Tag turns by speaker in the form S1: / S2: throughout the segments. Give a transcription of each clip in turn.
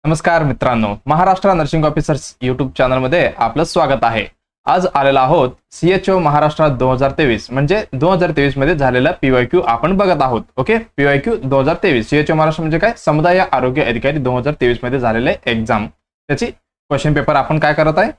S1: नमस्कार मित्रांनो, Maharashtra nursing officers YouTube चॅनलमध्ये आपलं स्वागत आहे। आज आलेला आहोत CHO महाराष्ट्र 2023 म्हणजे 2023 मध्ये झालेला PYQ आपण बघत आहोत। ओके, PYQ 2023 CHO महाराष्ट्र म्हणजे काय? समुदाय आरोग्य अधिकारी 2023 मध्ये झालेले एग्जाम, त्याची क्वेश्चन पेपर आपण काय करत आहे?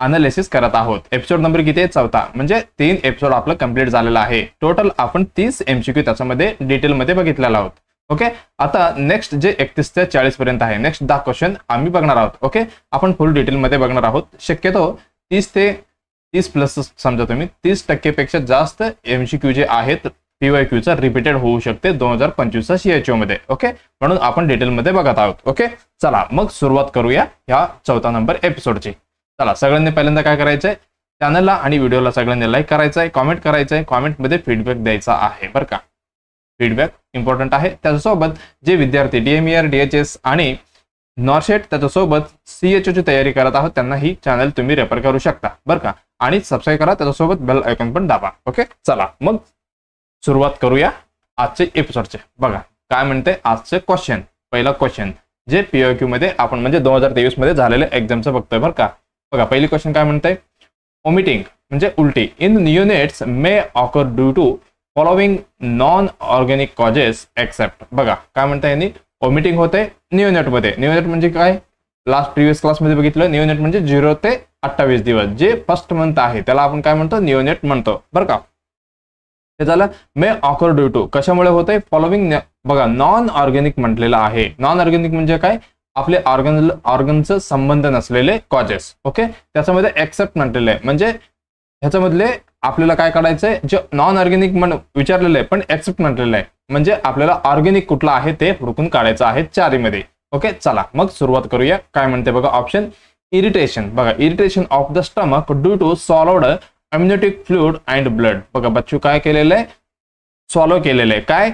S1: अनालिसिस करत आहोत। एपिसोड नंबर किती आहे? 4था, म्हणजे 3 एपिसोड आपलं कंप्लीट झालेला आहे। टोटल आपण 30 MCQ त्याच्यामध्ये डिटेल मध्ये बघितलेला आहोत। ओके, आता नेक्स्ट जे 31 ते 40 पर्यंत आहे, नेक्स्ट 10 क्वेश्चन आम्ही बघणार आहोत। ओके, आपण फुल डिटेल मध्ये बघणार आहोत। शक्यतो 30 प्लस समजा तुम्ही 30% पेक्षा जास्त MCQ जे आहेत PYQ चा रिपीटेड होऊ शकते 2025 CHO मध्ये। ओके, म्हणून आपण डिटेल मध्ये बघत आहोत। ओके, चला मग सुरुवात करूया या 4था नंबर एपिसोडची। चला, सगळ्यांनी पहिल्यांदा काय करायचंय? चॅनलला आणि व्हिडिओला सगळ्यांनी लाईक करायचंय, कमेंट करायचंय, कमेंट मध्ये फीडबॅक द्यायचा आहे बरं का। फीडबॅक इम्पॉर्टंट आहे। त्याच्यासोबत जे विद्यार्थी DMER DHS आणि नॉर्सेट त्याच्यासोबत CHO ची तयारी करत आहोत त्यांना ही चॅनल तुम्ही रेफर करू शकता बरं का, आणि सबस्क्राइब करा, त्याच्यासोबत बेल आयकॉन पण दाबा। ओके, चला मग सुरुवात करूया आजचे एपिसोडचे। बघा काय म्हणते आजचे क्वेश्चन। पहिला क्वेश्चन जे PYQ मध्ये आपण म्हणजे 2023 मध्ये झालेले एक्झामचं बघतोय बरं का। बघा पहिली क्वेश्चन काय म्हणते? ओमिटिंग म्हणजे उलटी in neonates may occur due to following non organic causes except. बघा काय म्हणताय यांनी, ओमिटिंग होते निओनेट मध्ये। निओनेट म्हणजे काय? लास्ट प्रीवियस क्लास मध्ये बघितलं, निओनेट म्हणजे 0 ते 28 दिवस जे फर्स्ट मंथ आहे त्याला आपण काय म्हणतो? निओनेट म्हणतो बरं का। ते झालं मे ऑकर ड्यू टू कशामुळे होते? फॉलोइंग बघा नॉन ऑर्गॅनिक म्हटलेलं आहे। नॉन ऑर्गॅनिक म्हणजे काय? आपले ऑर्गनचं संबंध नसलेले कॉजेस। ओके, त्याच्यामध्ये एक्सेप्ट म्हटलेलं आहे, म्हणजे ह्याच्यामधले आपल्याला काय काढायचंय? जे नॉन ऑर्गॅनिक विचारलेलं आहे पण एक्सेप्ट म्हटलेलं आहे, म्हणजे आपल्याला ऑर्गॅनिक कुठला आहे ते हुडकून काढायचं आहे चारीमध्ये। ओके, चला मग सुरुवात करूया। काय म्हणते बघा ऑप्शन इरिटेशन। बघा irritation of the stomach due to swallowed amniotic fluid and blood. बघा बच्चू काय केलेलं आहे? सॉलो केलेलं आहे काय?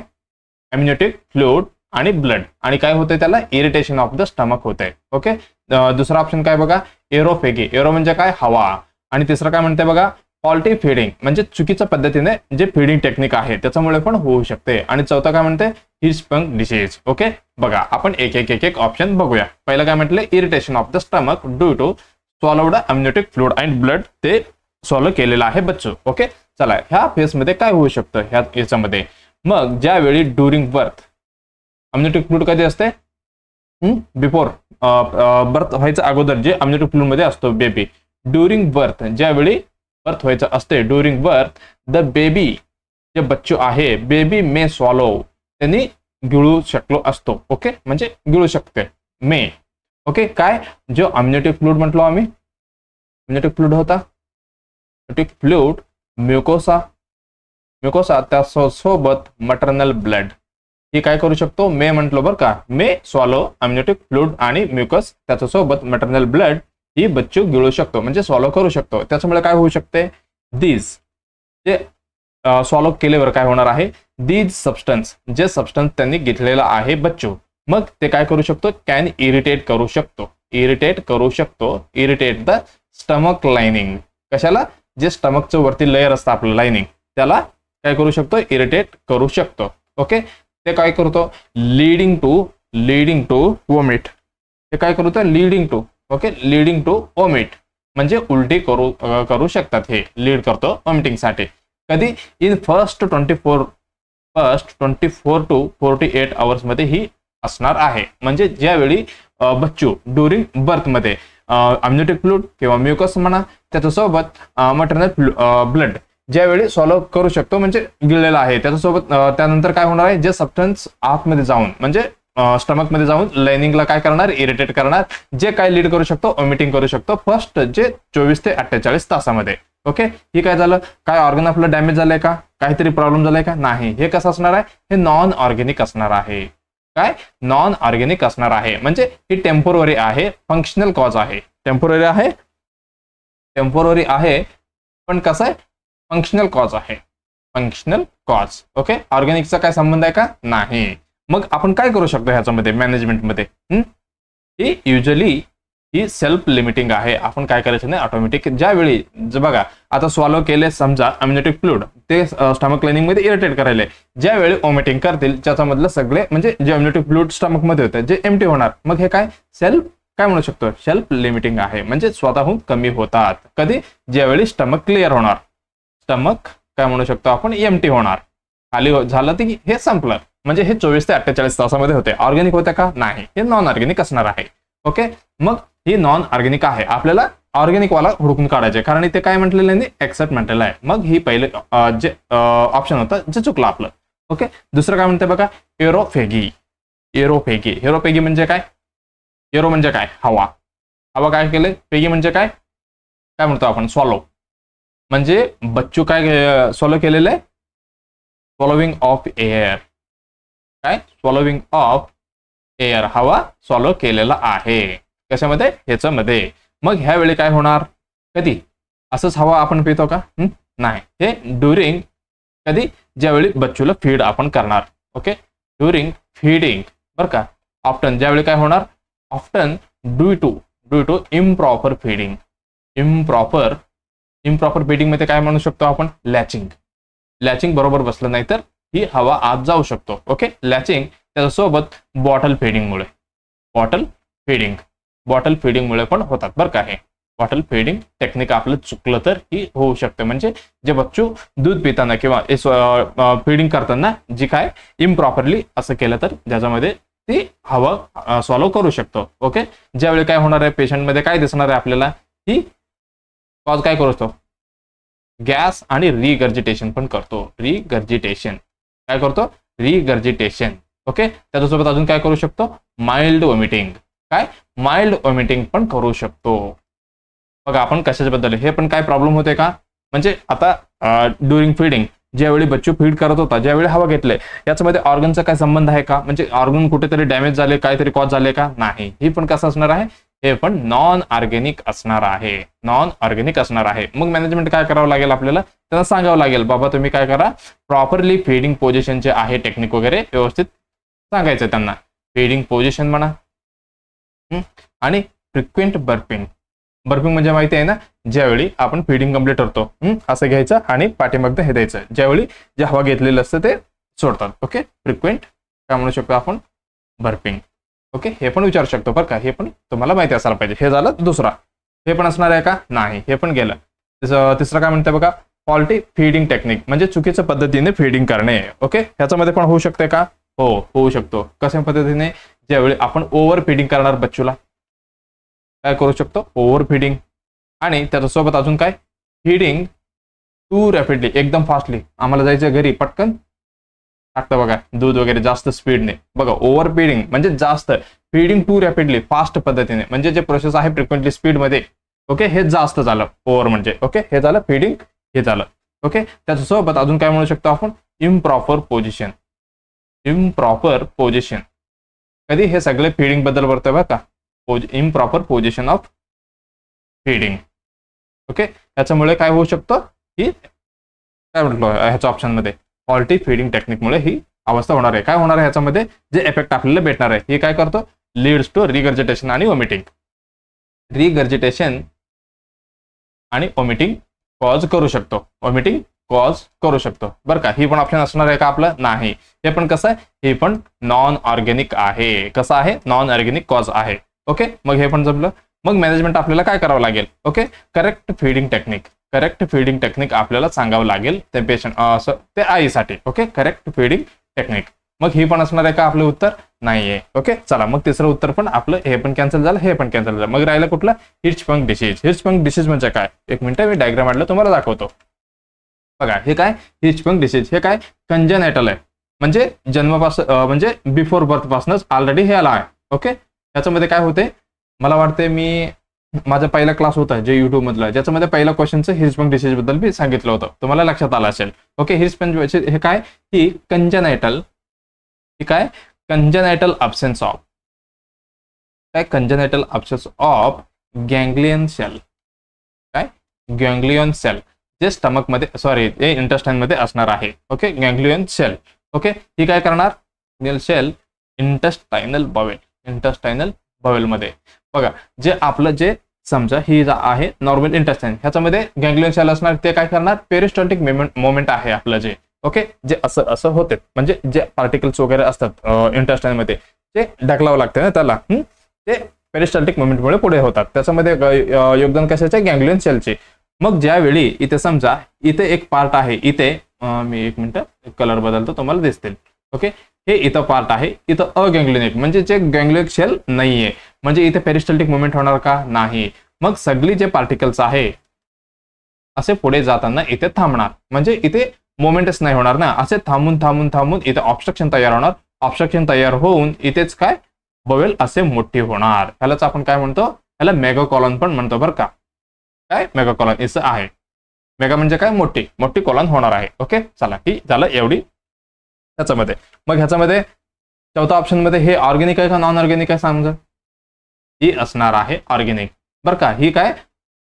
S1: अम्युनिटिक फ्लुइड आणि ब्लड, आणि काय होते त्याला? इरिटेशन ऑफ द स्टमक होते। ओके, दुसरा ऑप्शन काय बघा? एरोफेगी। एरो म्हणजे काय? हवा। आणि तिसरं काय म्हणते बघा? फॉल्टी फीडिंग म्हणजे चुकीच्या पद्धतीने जे फीडिंग टेक्निक आहे त्याच्यामुळे पण होऊ शकते। आणि चौथा काय म्हणते? हिस्पंक डिसीज। ओके, बघा आपण एक ऑप्शन बघूया। पहिलं काय म्हटलं? Irritation of the stomach due to swallowed amniotic fluid and blood, ते सॉल्व केलेलं आहे बच्चू। ओके, चला ह्या फेज मध्ये काय होऊ शकतं याच्यामध्ये? मग ज्यावेळी ड्युरिंग बर्थ अम्युनिटिक फ्लुइड कधी असते? बिफोर बर्थ व्हायचं अगोदर जे अम्युनिटिक फ्लुइड मध्ये असतो बेबी। ड्युरिंग बर्थ ज्यावेळी बर्थ व्हायचं असते, ड्युरिंग बर्थ द बेबी जे बच्चू आहे बेबी मे स्वॉलो, त्यांनी गिळू शकलो असतो। ओके, म्हणजे गिळू शकते मे। ओके, काय जो अम्युनिटिक फ्लुइड म्हटलो आम्ही? अम्युनिटिक फ्लुइड होता अम्युनिटिक फ्लुइड म्युकोसा, म्युकोसा त्यासोबत मटर्नल ब्लड, ही काय करू शकतो? मे म्हटलो बरं का, मे स्वॉलो अम्युनिटिक फ्लुइड आणि म्युकस त्याच्यासोबत मटर्नल ब्लड ही बच्चू गिळू शकतो म्हणजे सॉल्व करू शकतो। त्याच्यामुळे काय होऊ शकते? दीज जे सॉल्व केल्यावर काय होणार आहे? दीज सबस्टन्स जे सबस्टन्स त्यांनी घेतलेला आहे बच्चू, मग ते काय करू शकतो? कॅन इरिटेट करू शकतो। इरिटेट करू शकतो, इरिटेट द स्टमक लाइनिंग। कशाला? जे स्टमकचं वरती लेयर असतं आपलं लाइनिंग, त्याला काय करू शकतो? इरिटेट करू शकतो। ओके, ते काय करतो? Leading to vomit. हे काय करतो? Leading to, okay, leading to vomit म्हणजे उलटी करू शकतात, हे लीड करतो वॉमिटिंग साठी। कधी? इन फर्स्ट 24 टू 48 आवर्स मध्ये ही असणार आहे, म्हणजे ज्यावेळी बच्चू ड्युरिंग बर्थ मध्ये अम्युनिटिक फ्लुइड किंवा म्युकस म्हणा त्याच्यासोबत मटर्नल ब्लड ज्यावेळी सॉल्व करू शकतो म्हणजे गिळलेला आहे त्याच्यासोबत, त्यानंतर काय होणार आहे? जे सबस्टन्स आतमध्ये जाऊन म्हणजे स्टमक मध्ये जाऊन लाइनिंगला काय करणार? इरिटेट करणार, जे काय लीड करू शकतो? वॉमिटिंग करू शकतो फर्स्ट जे 24 ते 48 तासामध्ये। ओके, ही काय झालं? काय ऑर्गन आपलं डॅमेज झालंय का? काहीतरी प्रॉब्लेम झालाय का? नाही। हे कसं असणार आहे? हे नॉन ऑर्गॅनिक असणार आहे। काय? नॉन ऑर्गॅनिक असणार आहे, म्हणजे ही टेम्पोररी आहे, फंक्शनल कॉज आहे। टेम्पोररी आहे पण कसं आहे? फंक्शनल कॉज आहे, फंक्शनल कॉज। ओके, ऑर्गॅनिकचा काय संबंध आहे का? नाही। मग आपण काय करू शकतो ह्याच्यामध्ये मॅनेजमेंटमध्ये? ही युजली ही सेल्फ लिमिटिंग आहे. आपण काय करायचं नाही, ऑटोमॅटिक ज्यावेळी बघा आता स्वॉलो केले समजा अम्नियोटिक फ्लुइड, ते स्टमक लाइनिंग मध्ये इरिटेट करायले, ज्यावेळी ओमिटिंग करतील त्याच्यामधलं सगळे म्हणजे जे अम्नियोटिक फ्लुइड स्टमक मध्ये होते जे एम्प्टी होणार, मग हे काय सेल्फ काय म्हणू शकतो, सेल्फ लिमिटिंग आहे. म्हणजे स्वतःहून कमी होतात. कधी, ज्यावेळी स्टमक क्लिअर होणार, स्टमक काय म्हणू शकतो आपण एम्प्टी होणार, खाली झालं तर हे संपलं. म्हणजे हे 24 ते 48 तासामध्ये होते. ऑर्गॅनिक होते का, नाही, हे नॉन ऑर्गॅनिक असणार आहे. ओके, मग ही नॉन ऑर्गॅनिक आहे. आपल्याला ऑर्गॅनिक वाला हुडकून काढायचे, कारण इथे काय म्हटलेलं नाही, एक्सेप्ट म्हटलेलं आहे. मग ही पहिले जे ऑप्शन होतं जे चुकलं आपलं. ओके, दुसरं काय म्हणते बघा, एरोफेगी. एरोफेगी, एरोफेगी म्हणजे काय, एरो म्हणजे काय, हवा. हवा काय केले, फेगी म्हणजे काय, काय म्हणतो आपण, स्वॉलो. म्हणजे बच्चू काय स्वॉलो केलेलं आहे, स्वॉलोविंग ऑफ एअर. काय, स्वॉलोविंग ऑफ एअर, हवा स्वॉलो केलेला आहे. कशामध्ये, ह्याच्यामध्ये. मग ह्या वेळी काय होणार, कधी असंच हवा आपण पितो का, नाही. हे ड्युरिंग, कधी, ज्यावेळी बच्चूला फीड आपण करणार. ओके, ड्युरिंग फीडिंग बरं का. ऑफ्टन, ज्यावेळी काय होणार, often due to improper feeding. Improper feeding मध्ये काय म्हणू शकतो आपण, लॅचिंग. लॅचिंग बरोबर बसलं नाही तर ही हवा आत जाऊ शकतो. ओके, लॅचिंग, त्याच्यासोबत बॉटल फिडिंगमुळे, बॉटल फिडिंगमुळे पण होतात बरं का. हे बॉटल फिडिंग टेक्निक आपलं चुकलं तर ही होऊ शकते. म्हणजे जे बच्चू दूध पिताना किंवा फिडिंग करताना जी काय इम्प्रॉपरली असं केलं तर ज्याच्यामध्ये ती हवा सॉल्व करू शकतो. ओके, ज्यावेळी काय होणार आहे, पेशंटमध्ये काय दिसणार आहे आपल्याला, ही कॉज काय करतो, गॅस आणि रिगर्जिटेशन पण करतो. रिगर्जिटेशन काय करतो, रिगर्जिटेशन. ओके, त्याच्यासोबत अजून काय करू शकतो, माइल्ड वॉमिटिंग. काय, माइल्ड वॉमिटिंग पण करू शकतो. बघा आपण कशाबद्दल, हे पण काय प्रॉब्लेम होते का, म्हणजे आता ड्युरिंग फीडिंग, ज्यावेळी बच्चू फीड करत होता, ज्यावेळी हवा घेतले, याच्यामध्ये ऑर्गनचा काय संबंध आहे का, म्हणजे ऑर्गन कुठेतरी डॅमेज झाले, काहीतरी कॉज झाले का, नाही. ही पण कसं असणार आहे, हे पण नॉन ऑर्गॅनिक असणार आहे. नॉन ऑर्गॅनिक असणार आहे. मग मॅनेजमेंट काय करावं लागेल, आपल्याला त्यांना सांगावं लागेल, बाबा तुम्ही काय करा, प्रॉपरली फीडिंग पोझिशन जे आहे टेक्निक वगैरे व्यवस्थित सांगायचं त्यांना. फीडिंग पोझिशन म्हणा, आणि फ्रिक्वेंट बर्पिंग. बर्पिंग म्हणजे माहिती आहे ना, ज्यावेळी आपण फीडिंग कंप्लीट करतो, असं घ्यायचं आणि पाठीमागचं हे द्यायचं, ज्यावेळी जे हवा घेतलेलं असतं ते सोडतात. ओके, फ्रिक्वेंट काय म्हणू शकतो आपण, बर्पिंग. ओके, हे पण विचारू शकतो बरं का, हे पण तुम्हाला माहिती असायला पाहिजे. हे झालं दुसरा. हे पण असणार आहे का, नाही, हे पण गेलं. तिसरं काय म्हणते बघा, फॉल्टी फीडिंग टेक्निक, म्हणजे चुकीच्या पद्धतीने फीडिंग करणे. ओके, ह्याच्यामध्ये पण होऊ शकते का, हो होऊ शकतो. कशा पद्धतीने, ज्यावेळी आपण ओव्हर फीडिंग करणार बच्चूला, काय करू शकतो, ओव्हर फीडिंग. आणि त्याच्यासोबत अजून काय, फीडिंग टू रॅपिडली, एकदम फास्टली, आम्हाला जायचं घरी पटकन टाकतं बघा दूध वगैरे जास्त स्पीडने. बघा, ओव्हर फीडिंग म्हणजे जास्त, फीडिंग टू रॅपिडली, फास्ट पद्धतीने, म्हणजे जे प्रोसेस आहे फ्रिक्वेंटली स्पीड मध्ये. ओके, हे जास्त झालं ओव्हर म्हणजे. ओके, हे झालं फीडिंग, हे झालं. ओके, त्याच्यासोबत अजून काय म्हणू शकतो आपण, इम्प्रॉपर पोझिशन. इम्प्रॉपर पोझिशन, कधी, हे सगळे फीडिंग बद्दल बोलतोय बघा का, improper position of feeding. Okay, त्याच्यामुळे काय होऊ शकतं, ही काय म्हटलं ह्याच्या ऑप्शन मध्ये, फॉल्टी फीडिंग टेक्निकमुळे ही अवस्था होणार आहे. काय होणार आहे ह्याच्यामध्ये, जे इफेक्ट आपल्याला भेटणार आहे, हे काय करतो, लीड्स टू रिगर्जिटेशन आणि वॉमिटिंग. रिगर्जिटेशन आणि वॉमिटिंग कॉज करू शकतो. वॉमिटिंग कॉज करू शकतो बरं का. ही पण ऑप्शन असणार आहे का आपलं, नाही. हे पण कसं आहे, हे पण नॉन ऑर्गॅनिक आहे. कसं आहे, नॉन ऑर्गॅनिक कॉज आहे. ओके, मग हे पण जमलं. मग मॅनेजमेंट आपल्याला काय करावं लागेल, okay, correct feeding technique. Correct feeding technique आपल्याला सांगावं लागेल ते पेशंट, ते आईसाठी. Okay, correct feeding technique. मग ही पण असणार आहे का आपलं उत्तर, नाहीये. ओके, चला मग तिसरं उत्तर पण आपलं हे पण कॅन्सल झालं, हे पण कॅन्सल झालं. मग राहिलं कुठलं, हिर्शफंक डिसीज. हिर्शफंक डिसीज म्हणजे काय, एक मिनिट मी डायग्राम काढलं तुम्हाला दाखवतो. बघा, हे काय, हिर्शफंक डिसीज, हे काय, कंजेनायटल आहे, म्हणजे जन्मापासून, म्हणजे बिफोर बर्थ पासूनच ऑलरेडी हे आला आहे. ओके, त्याच्यामध्ये काय होते, मला वाटते मी माझा पहिला क्लास होता जे युट्यूब मधला, ज्याच्यामध्ये पहिल्या क्वेश्चनचं हिर्शफंक डिसीज बद्दल मी सांगितलं होतं, तुम्हाला लक्षात आलं असेल. ओके, हिर्शफंक हे काय, ही कंजेनायटल, ही काय, कंजेनायटल अब्सेन्स ऑफ, काय, congenital absence of ganglion cell. काय, गँग्लियन सेल, जे स्टमक मध्ये, सॉरी, हे इंटेस्टाइन मध्ये असणार आहे. Okay, ganglion cell. ओके, ही काय करणार, सेल इंटेस्टाइनल बावेल, इंटेस्टाइनल बॉवेलमध्ये बघा, जे आपलं जे समजा ही आहे नॉर्मल इंटेस्टाइन, ह्याच्यामध्ये गँग्लियन शेल असणार, ते काय करणार, पेरिस्टाल्टिक मोमेंट आहे आपलं जे, ओके, जे असं असं होते, म्हणजे जे पार्टिकल्स वगैरे असतात इंटेस्टाइन मध्ये ते ढकलावं लागतं ना त्याला, ते पेरिस्टाल्टिक मोमेंटमुळे पुढे होतात, त्याच्यामध्ये योगदान कशाचे, गँग्लियन शेलचे. मग ज्यावेळी इथे समजा इथे एक पार्ट आहे, इथे मी एक मिनिट कलर बदलतो तुम्हाला दिसतील, ओके, हे इथं पार्ट आहे, इथं अगँग्लियोनिक म्हणजे जे गँग्लियोनिक शेल नाहीये, म्हणजे इथे पेरिस्टाल्टिक मुवमेंट होणार का, नाही. मग सगळी जे पार्टिकल्स आहे असे पुढे जाताना इथे थांबणार, म्हणजे इथे मोमेंटच नाही होणार ना, असे थांबून थांबून थांबून इथे ऑब्स्ट्रक्शन तयार होणार, ऑब्स्ट्रक्शन तयार होऊन इथेच काय बॉवेल असे मोठी होणार, ह्यालाच आपण काय म्हणतो, ह्याला मेगाकॉलॉन पण म्हणतो बरं का, काय मेगाकॉलॉन असं आहे. मेगा म्हणजे काय, मोठी मोठी कॉलॉन होणार आहे. ओके, चला ही झालं एवढी ह्याच्यामध्ये. मग ह्याच्यामध्ये चौथा ऑप्शन मध्ये हे ऑर्गॅनिक आहे का नॉन ऑर्गॅनिक आहे समजा, ही असणार आहे ऑर्गॅनिक बरं का. ही काय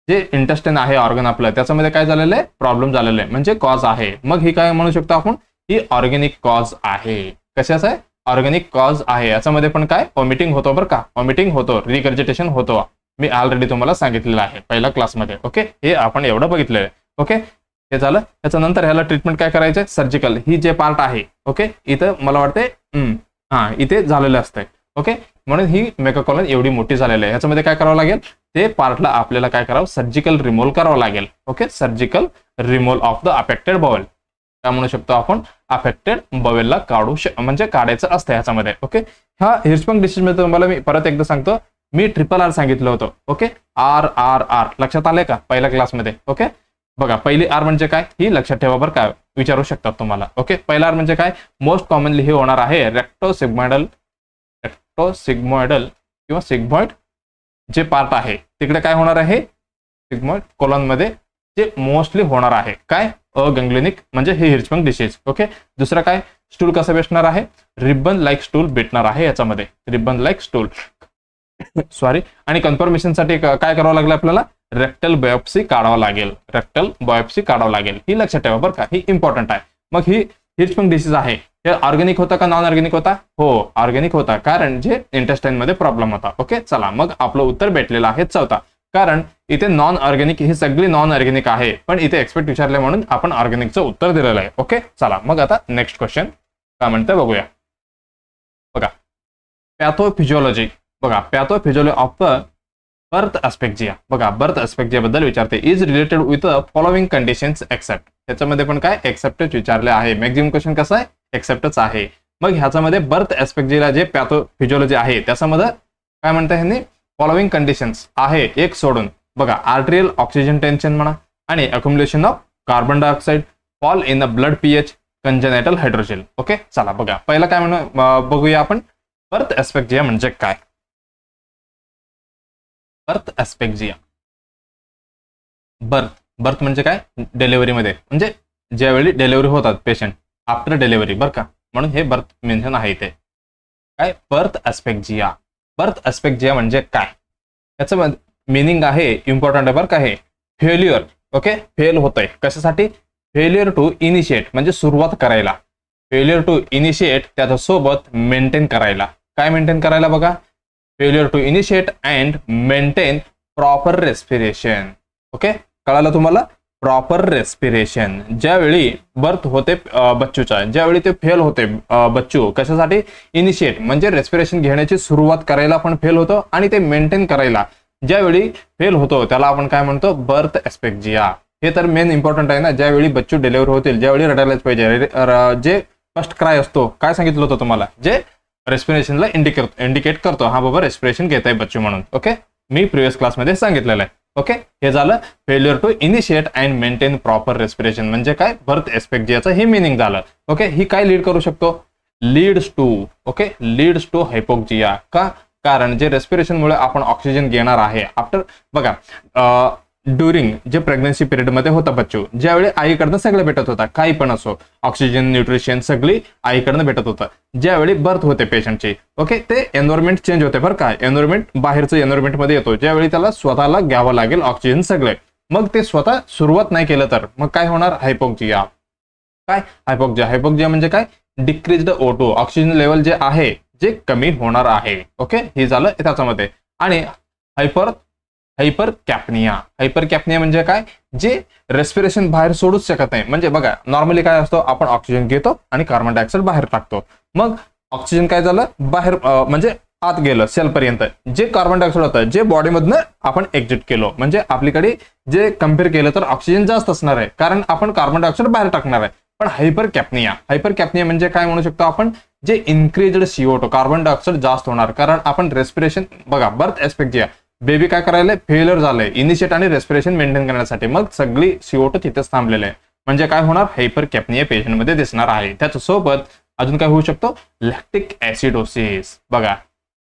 S1: जे इंटेस्टाइन आहे ऑर्गन आपलं, त्याच्यामध्ये काय झालेलं आहे, प्रॉब्लेम झालेला आहे, म्हणजे कॉज आहे. मग ही काय म्हणू शकतो आपण, ही ऑर्गॅनिक कॉज आहे. कशाचं आहे, ऑर्गॅनिक कॉज आहे. याच्यामध्ये पण काय वॉमिटिंग होतो बरं का, वॉमिटिंग होतो, रिगर्जिटेशन होतो, मी ऑलरेडी तुम्हाला सांगितलेलं आहे पहिल्या क्लासमध्ये. ओके, हे आपण एवढं बघितलेलं आहे. ओके, हे झालं. त्याच्यानंतर ह्याला ट्रीटमेंट काय करायचं, सर्जिकल. ही जे पार्ट आहे, ओके, इथं मला वाटते इथे झालेलं असतंय. ओके, म्हणून ही मेगाकॉलॉन एवढी मोठी झालेली आहे. ह्याच्यामध्ये काय करावं लागेल, ते पार्टला आपल्याला काय करावं, सर्जिकल रिमूव्ह करावं लागेल. Okay, surgical remove of the affected bowel, काय म्हणू शकतो आपण, अफेक्टेड बॉवेलला म्हणजे काढायचं असतं ह्याच्यामध्ये. ओके, ह्या हिर्शबर्ग डिसीज मध्ये तुम्हाला मी परत एकदा सांगतो, मी RRR सांगितलं होतं. ओके, RRR लक्षात आलंय का पहिल्या क्लासमध्ये. ओके, बघा पहिली आर म्हणजे काय, ही लक्षात ठेवा बरं काय, विचारू शकतात तुम्हाला. ओके, पहिला आर म्हणजे काय, मोस्ट कॉमनली हे होणार आहे रेक्टोसिग्मॉइडल किंवा सिग्मॉइड जे पार्ट आहे तिकडे काय होणार आहे, सिग्मॉइड कोलॉन मध्ये जे मोस्टली होणार आहे काय, अगँग्लियोनिक म्हणजे हे हिर्शबर्ग डिसीज. ओके, दुसरं काय, स्टूल कसं भेटणार आहे, रिबन लाईक स्टूल भेटणार आहे याच्यामध्ये, रिबन लाईक स्टूल सॉरी. आणि कन्फर्मेशन साठी काय करावं लागलं आपल्याला, रेक्टल बायोप्सी काढावं लागेल, रेक्टल बायोप्सी काढावं लागेल. ही लक्षात ठेवा बरं का, ही इम्पॉर्टंट आहे. मग ही हिर्शबर्ग डिसीज आहे, हे ऑर्गॅनिक होता का नॉन ऑर्गॅनिक होता, हो ऑर्गॅनिक होता, कारण जे इंटेस्टाइन मध्ये प्रॉब्लेम होता. ओके, चला मग आपलं उत्तर भेटलेलं आहे चौथा, कारण इथे नॉन ऑर्गॅनिक ही सगळी नॉन ऑर्गॅनिक आहे, पण इथे एक्सपेक्ट विचारले म्हणून आपण ऑर्गॅनिकचं उत्तर दिलेलं आहे. ओके, चला मग आता नेक्स्ट क्वेश्चन काय म्हणतं बघूया. बघा पॅथोफिजिओलॉजी, बघा pathophysiology of the birth asphyxia. बघा बर्थ एस्पेक्जिया बद्दल विचारते, is related with the following conditions except. त्याच्यामध्ये पण काय एक्सेप्टच विचारले आहे, मॅक्झिमम क्वेश्चन कसं आहे एक्सेप्टच आहे. मग ह्याच्यामध्ये बर्थ एस्पेक्जिया जे पॅथोफिजिओलॉजी आहे त्याच्यामध्ये काय म्हणतात ह्यांनी, फॉलोइंग कंडिशन्स आहे एक सोडून. बघा आर्टेरियल ऑक्सिजन टेन्शन म्हणा, आणि accumulation of carbon dioxide, fall in the blood pH, congenital hydrogel. Okay, चला बघा पहिला काय म्हणून बघूया आपण, बर्थ एस्पेक्जिया म्हणजे काय. बर्थ एस्पेक्जिया, बर्थ म्हणजे काय, डिलिव्हरीमध्ये, म्हणजे ज्यावेळी डिलिव्हरी होतात पेशंट आफ्टर डिलिव्हरी बरं का, म्हणून हे बर्थ मेन्शन आहे इथे. काय बर्थ एस्पेक्जिया, बर्थ एस्पेक्जिया म्हणजे काय, याचं मिनिंग आहे इम्पॉर्टंट आहे बरं का, हे फेल्युअर. ओके, फेल होतंय कशासाठी, फेल्युअर टू इनिशिएट म्हणजे सुरुवात करायला, फेल्युअर टू इनिशिएट त्याच्यासोबत मेंटेन करायला. काय मेंटेन करायला बघा, failure to initiate and maintain proper respiration. Okay, कळालं तुम्हाला, प्रॉपर रेस्पिरेशन. ज्यावेळी बर्थ होते बच्चूचा, ज्यावेळी ते फेल होते बच्चू कशासाठी, इनिशिएट म्हणजे रेस्पिरेशन घेण्याची सुरुवात करायला पण फेल होतो, आणि ते मेंटेन करायला ज्यावेळी फेल होतो त्याला आपण काय म्हणतो, बर्थ एस्पेक्जिया. हे तर मेन इम्पॉर्टंट आहे ना, ज्यावेळी बच्चू डिलिव्हरी होतील, ज्यावेळी रडायलाच पाहिजे, जे फर्स्ट क्राय असतो, काय सांगितलं होतं तुम्हाला, जे रेस्पिरेशनला इंडिकेट करतो, हा बाबा रेस्पिरेशन घेत आहे बच्चू म्हणून. ओके, मी प्रिव्हियस क्लासमध्ये सांगितलेलं आहे. ओके, हे झालं failure to initiate and maintain proper respiration म्हणजे काय, बर्थ एस्पेक्जियाचं हे मिनिंग झालं. ओके, ही काय लीड करू शकतो, leads to, okay leads to hypoxia. का, कारण जे रेस्पिरेशनमुळे आपण ऑक्सिजन घेणार आहे आफ्टर, बघा ड्युरिंग जे प्रेग्नन्सी पिरियडमध्ये होता बच्चू, ज्यावेळी आईकडनं सगळं भेटत होता, काही पण असो, ऑक्सिजन न्यूट्रिशन सगळी आईकडनं भेटत होतं. ज्यावेळी बर्थ होते पेशंटची, ओके, ते एन्व्हायरमेंट चेंज होते बरं का, एन्व्हायरमेंट बाहेरचं एन्व्हायरमेंटमध्ये येतो, ज्यावेळी त्याला स्वतःला घ्यावं लागेल ऑक्सिजन सगळे. मग ते स्वतः सुरुवात नाही केलं तर मग काय होणार, हायपोक्सिया. काय हायपोक्सिया, हायपोक्सिया म्हणजे काय, डिक्रीज्ड O2 ऑक्सिजन लेवल जे आहे, जे कमी होणार आहे. ओके, हे झालं त्याच्यामध्ये. आणि हायपर कॅपनिया म्हणजे काय, जे रेस्पिरेशन बाहेर सोडूच शकत नाही. म्हणजे बघा नॉर्मली काय असतो, आपण ऑक्सिजन घेतो आणि कार्बन डायऑक्साईड बाहेर टाकतो. मग ऑक्सिजन काय झालं बाहेर म्हणजे आत गेलं सेलपर्यंत, जे कार्बन डायऑक्साईड होतं जे बॉडीमधनं आपण एक्झिट केलो, म्हणजे आपल्याकडे जे कम्पेअर केलं तर ऑक्सिजन जास्त असणार आहे, कारण आपण कार्बन डायऑक्साईड बाहेर टाकणार आहे. पण हायपर कॅपनिया म्हणजे काय म्हणू शकतो आपण, जे इन्क्रीज्ड CO2 कार्बन डायऑक्साईड जास्त होणार, कारण आपण रेस्पिरेशन बघा बर्थ एस्पेक्ट बेबी काय करायला फेल्युअर झालंय इनिशिएट आणि रेस्पिरेशन मेंटेन करण्यासाठी, मग सगळी CO2 तिथेच थांबलेले आहे. म्हणजे काय होणार, हायपर कॅपनिया पेशंट मध्ये दिसणार आहे. त्याच्यासोबत अजून काय होऊ शकतो, लॅक्टिक ऍसिडोसिस. बघा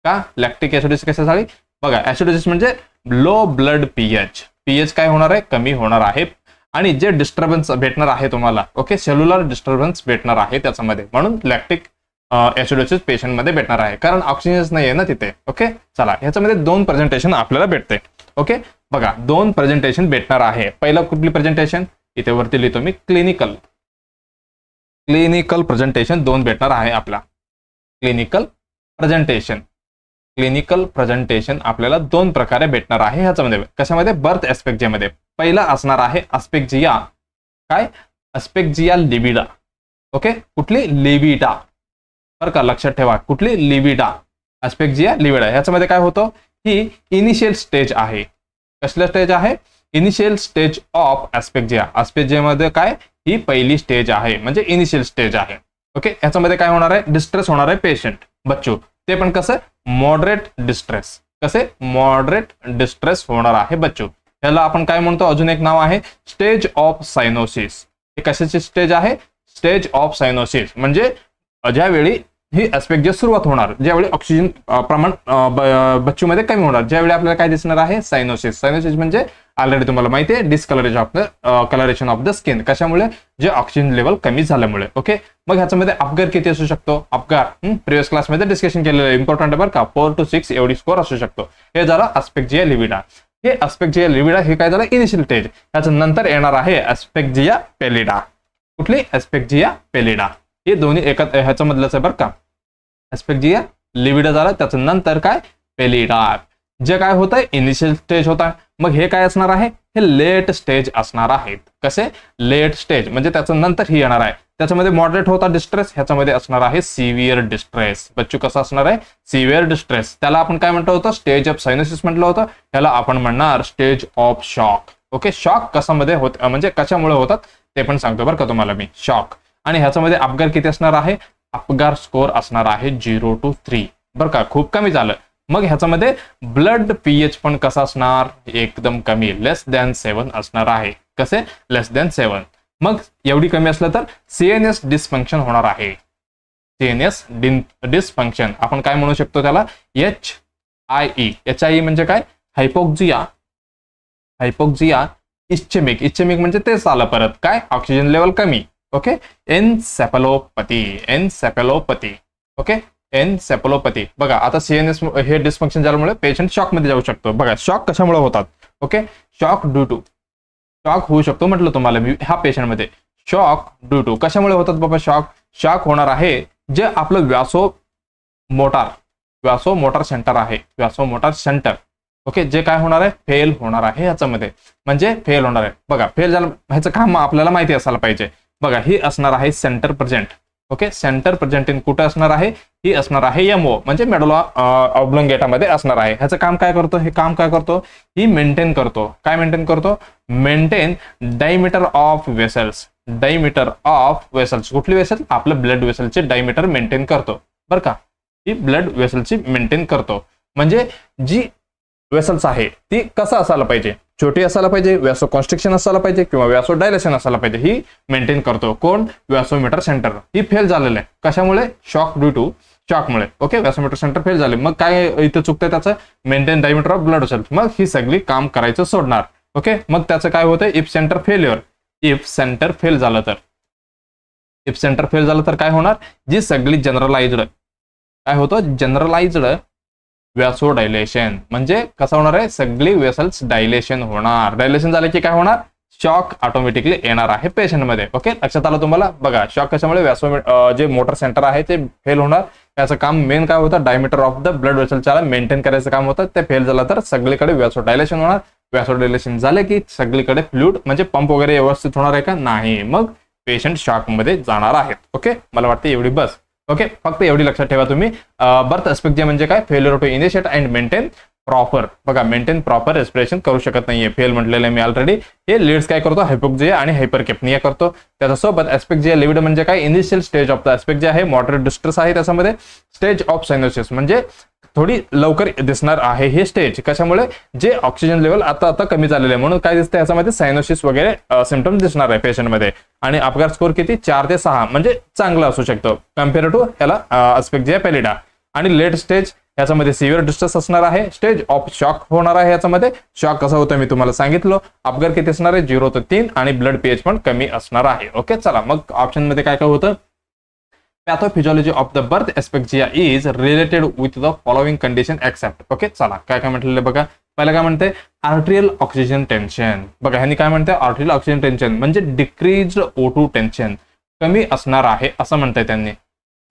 S1: का लॅक्टिक ऍसिडोसिस कशासाठी, बघा ऍसिडोसिस म्हणजे लो ब्लड पीएच काय होणार आहे, कमी होणार आहे. आणि जे डिस्टर्बन्स भेटणार आहे तुम्हाला, ओके, सेल्युलर डिस्टर्बन्स भेटणार आहे त्याच्यामध्ये, म्हणून लॅक्टिक ऍसिडोसिस पेशंट मध्ये भेटणार आहे, कारण ऑक्सिजन नाही आहे ना तिथे. ओके, चला ह्याच्यामध्ये 2 प्रेझेंटेशन आपल्याला भेटते. ओके, बघा 2 प्रेझेंटेशन भेटणार आहे. पहिलं कुठली प्रेझेंटेशन, इथे वरती लिहितो मी, क्लिनिकल प्रेझेंटेशन 2 भेटणार आहे आपला. क्लिनिकल प्रेझेंटेशन आपल्याला 2 प्रकारे भेटणार आहे ह्याच्यामध्ये. कशामध्ये, बर्थ एस्पेक्जियामध्ये. पहिला असणार आहे अस्पेक्जिया, काय, अस्पेक्जिया लिविडा. ओके, कुठली, लिविडा, बरं का, लक्षात ठेवा, कुठली, लिविडा, अस्पेक्जिया लिविडा. ह्याच्यामध्ये काय होतं, ही इनिशियल स्टेज आहे. कसला स्टेज आहे, इनिशियल स्टेज ऑफ अस्पेक्जियामध्ये काय, ही पहिली स्टेज आहे, म्हणजे इनिशियल स्टेज आहे. ओके, ह्याच्यामध्ये काय होणार आहे, डिस्ट्रेस होणार आहे पेशंट बच्चू, ते पण कसं, मॉडरेट डिस्ट्रेस होणार आहे बच्चू. ह्याला आपण काय म्हणतो, अजून एक नाव आहे स्टेज ऑफ सायनोसिस. हे कशाची स्टेज आहे, स्टेज ऑफ सायनोसिस. म्हणजे ज्यावेळी ही ऍस्पेक्जिया सुरुवात होणार, ज्यावेळी ऑक्सिजन प्रमाण बच्चूमध्ये कमी होणार, ज्यावेळी आपल्याला काय दिसणार आहे, सायनोसिस म्हणजे ऑलरेडी तुम्हाला माहिती आहे, डिस्कलरेशन ऑफ द स्किन. कशामुळे, जे ऑक्सिजन लेवल कमी झाल्यामुळे. ओके, मग ह्याच्यामध्ये अपगार किती असू शकतो, अपगार प्रिव्हियस क्लासमध्ये डिस्कशन केलेलं आहे, इम्पॉर्टंट बरं का, 4 to 6 एवढी स्कोर असू शकतो. हे झालं अस्पेक्जिया लिविडा. हे अस्पेक्जिया लिविडा हे काय झालं, इनिशियल स्टेज. ह्याच्या नंतर येणार आहे अस्पेक्जिया पेलिडा. कुठली, अस्पेक्जिया पेलिडा. हे दोन्ही एकत्र ह्याच्यामधलंच आहे बरं का. अस्पेक्जिया लिविडा झालं, त्याच्या नंतर काय, पेलिडा. जे काय होत आहे, इनिशियल स्टेज होता. मग हे काय असणार आहे, हे लेट स्टेज असणार आहेत. कसे, लेट स्टेज म्हणजे त्याच्या नंतर ही येणार आहे. त्याच्यामध्ये मॉडरेट होता डिस्ट्रेस, ह्याच्यामध्ये असणार आहे सिव्हिअर डिस्ट्रेस. बच्चू कसं असणार आहे, सिव्हिअर डिस्ट्रेस. त्याला आपण काय म्हटलं होतं, स्टेज ऑफ सायनोसिस म्हटलं होतं. त्याला आपण म्हणणार stage of shock. Okay, shock कशामध्ये होत, म्हणजे कशामुळे होतात ते पण सांगतो बरं का तुम्हाला मी, शॉक. आणि ह्याच्यामध्ये अपगार किती असणार आहे, अपगार स्कोर असणार आहे 0 to 3 बरं का, खूप कमी झालं. मग ह्याच्यामध्ये ब्लड पीएच पण कसा असणार, एकदम कमी, लेस दॅन 7 असणार आहे. कसे, लेस दॅन 7. मग एवढी कमी असलं तर सीएनएस डिस्फंक्शन होणार आहे. सीएनएस डिस्फंक्शन आपण काय म्हणू शकतो त्याला, HIE म्हणजे काय, हायपोक्सिया इस्चेमिक म्हणजे तेच आलं परत, काय, ऑक्सिजन लेवल कमी. ओके, एन्सेफॅलोपॅथी. ओके, एन्सेफॅलोपॅथी. बघा आता सीएनएस हे डिस्फंक्शन झाल्यामुळे पेशंट शॉक मध्ये जाऊ शकतो. बघा शॉक कशामुळे होतात, ओके, शॉक होऊ शकतो म्हटलं तुम्हाला मी. ह्या पेशंट मध्ये शॉक ड्यू टू कशामुळे होतात बाबा, शॉक होणार आहे, जे आपलं व्यासो मोटार सेंटर आहे, ओके, जे काय होणार आहे, फेल होणार आहे ह्याच्यामध्ये, म्हणजे फेल होणार आहे. बघा फेल झालं, ह्याचं काम आपल्याला माहिती असायला पाहिजे. बघा ही असणार आहे centre present. Okay, centre present in कुठे असणार आहे, ही असणार आहे एमओ म्हणजे मेडुला ऑब्लोंगेटामध्ये असणार आहे. ह्याचं काम काय करतो, हे काम काय करतो, ही मेंटेन करतो. काय मेंटेन करतो, मेंटेन डायमीटर ऑफ वेसल्स. कुठली वेसल, आपलं ब्लड वेसलचे डायमीटर मेंटेन करतो बरं का. ही ब्लड वेसलची मेंटेन करतो. म्हणजे जी वेसल्स आहे ती कसं असायला पाहिजे, छोटी असायला पाहिजे, व्यासो कॉन्स्ट्रिक्शन असायला पाहिजे किंवा व्यासो डायलेशन असायला पाहिजे, ही मेंटेन करतो. कोण, व्यासोमीटर सेंटर. ही फेल झालेलं आहे, कशामुळे, शॉक ड्यू टू शॉकमुळे. ओके, व्यासोमीटर सेंटर फेल झाले. मग काय इथं चुकतंय त्याचं, maintain diameter of blood vessels. मग ही सगळी काम करायचं सोडणार. ओके, मग त्याचं काय होतं, इफ सेंटर फेल झालं तर काय होणार, जी सगळी जनरलाइज्ड काय होतं, जनरलाइज्ड व्यासो डायलेशन. म्हणजे कसं होणार आहे, सगळी वेसल्स डायलेशन होणार. डायलेशन झाले की काय होणार, शॉक ऑटोमॅटिकली येणार आहे पेशंटमध्ये. ओके, लक्षात आलं तुम्हाला. बघा शॉक कशामुळे, जे मोटर सेंटर आहे ते फेल होणार. याचं काम मेन काय होतं, डायमीटर ऑफ द ब्लड वेसलच्या मेंटेन करायचं काम होतं. ते फेल झालं तर सगळीकडे व्यासोडायलेशन होणार. व्यासोडायलेशन झालं की सगळीकडे फ्लूइड म्हणजे पंप वगैरे व्यवस्थित होणार आहे का, नाही, मग पेशंट शॉक मध्ये जाणार आहेत. ओके, मला वाटतं एवढी बस. ओके, फक्त एवढी लक्षात ठेवा तुम्ही. बर्थ एस्पेक्जिया म्हणजे काय, failure to initiate and maintain proper. बघा मेंटेन प्रॉपर रेस्पिरेशन करू शकत नाहीये, फेल म्हटलेलं आहे मी ऑलरेडी. हे लीड्स काय करतो, हायपोक्सिया आणि हायपरकेप्निया करतो. त्याच्यासोबत एस्पेक्जिया लिव्हिड म्हणजे काय, इनिशियल स्टेज ऑफ द एस्पेक्जिया आहे, मॉडरेट डिस्ट्रेस आहे. त्याच्यामध्ये स्टेज ऑफ सायनोसिस म्हणजे थोडी लवकर दिसणार आहे हे स्टेज. कशामुळे, जे ऑक्सिजन लेवल आता कमी झालेलं आहे म्हणून काय दिसतं याच्यामध्ये, सायनोसिस वगैरे सिम्पटम दिसणार आहे पेशंटमध्ये. आणि अपघात स्कोर किती, 4 ते 6 म्हणजे चांगला असू शकतो कम्पेअर टू याला एस्पेक्जिया पॅलिडा. आणि लेट स्टेज याच्यामध्ये सिव्हिअर डिस्ट्रेस असणार आहे. स्टेज ऑफ शॉक होणार आहे याच्यामध्ये. शॉक कसं होतं मी तुम्हाला सांगितलं. अपघात किती असणार आहे, 0 ते 3 आणि ब्लड पीएच पण कमी असणार आहे. ओके, चला मग ऑप्शन मध्ये काय काय होतं. Pathophysiology of the birth asphyxia is related with the following condition except. Okay, चला काय काय म्हटलेलं बघा. पहिलं काय म्हणते, आर्टेरियल ऑक्सिजन टेन्शन. बघा ह्यांनी काय म्हणते, आर्टेरियल ऑक्सिजन टेन्शन म्हणजे डिक्रीज O2 टेन्शन कमी असणार आहे असं म्हणताय त्यांनी.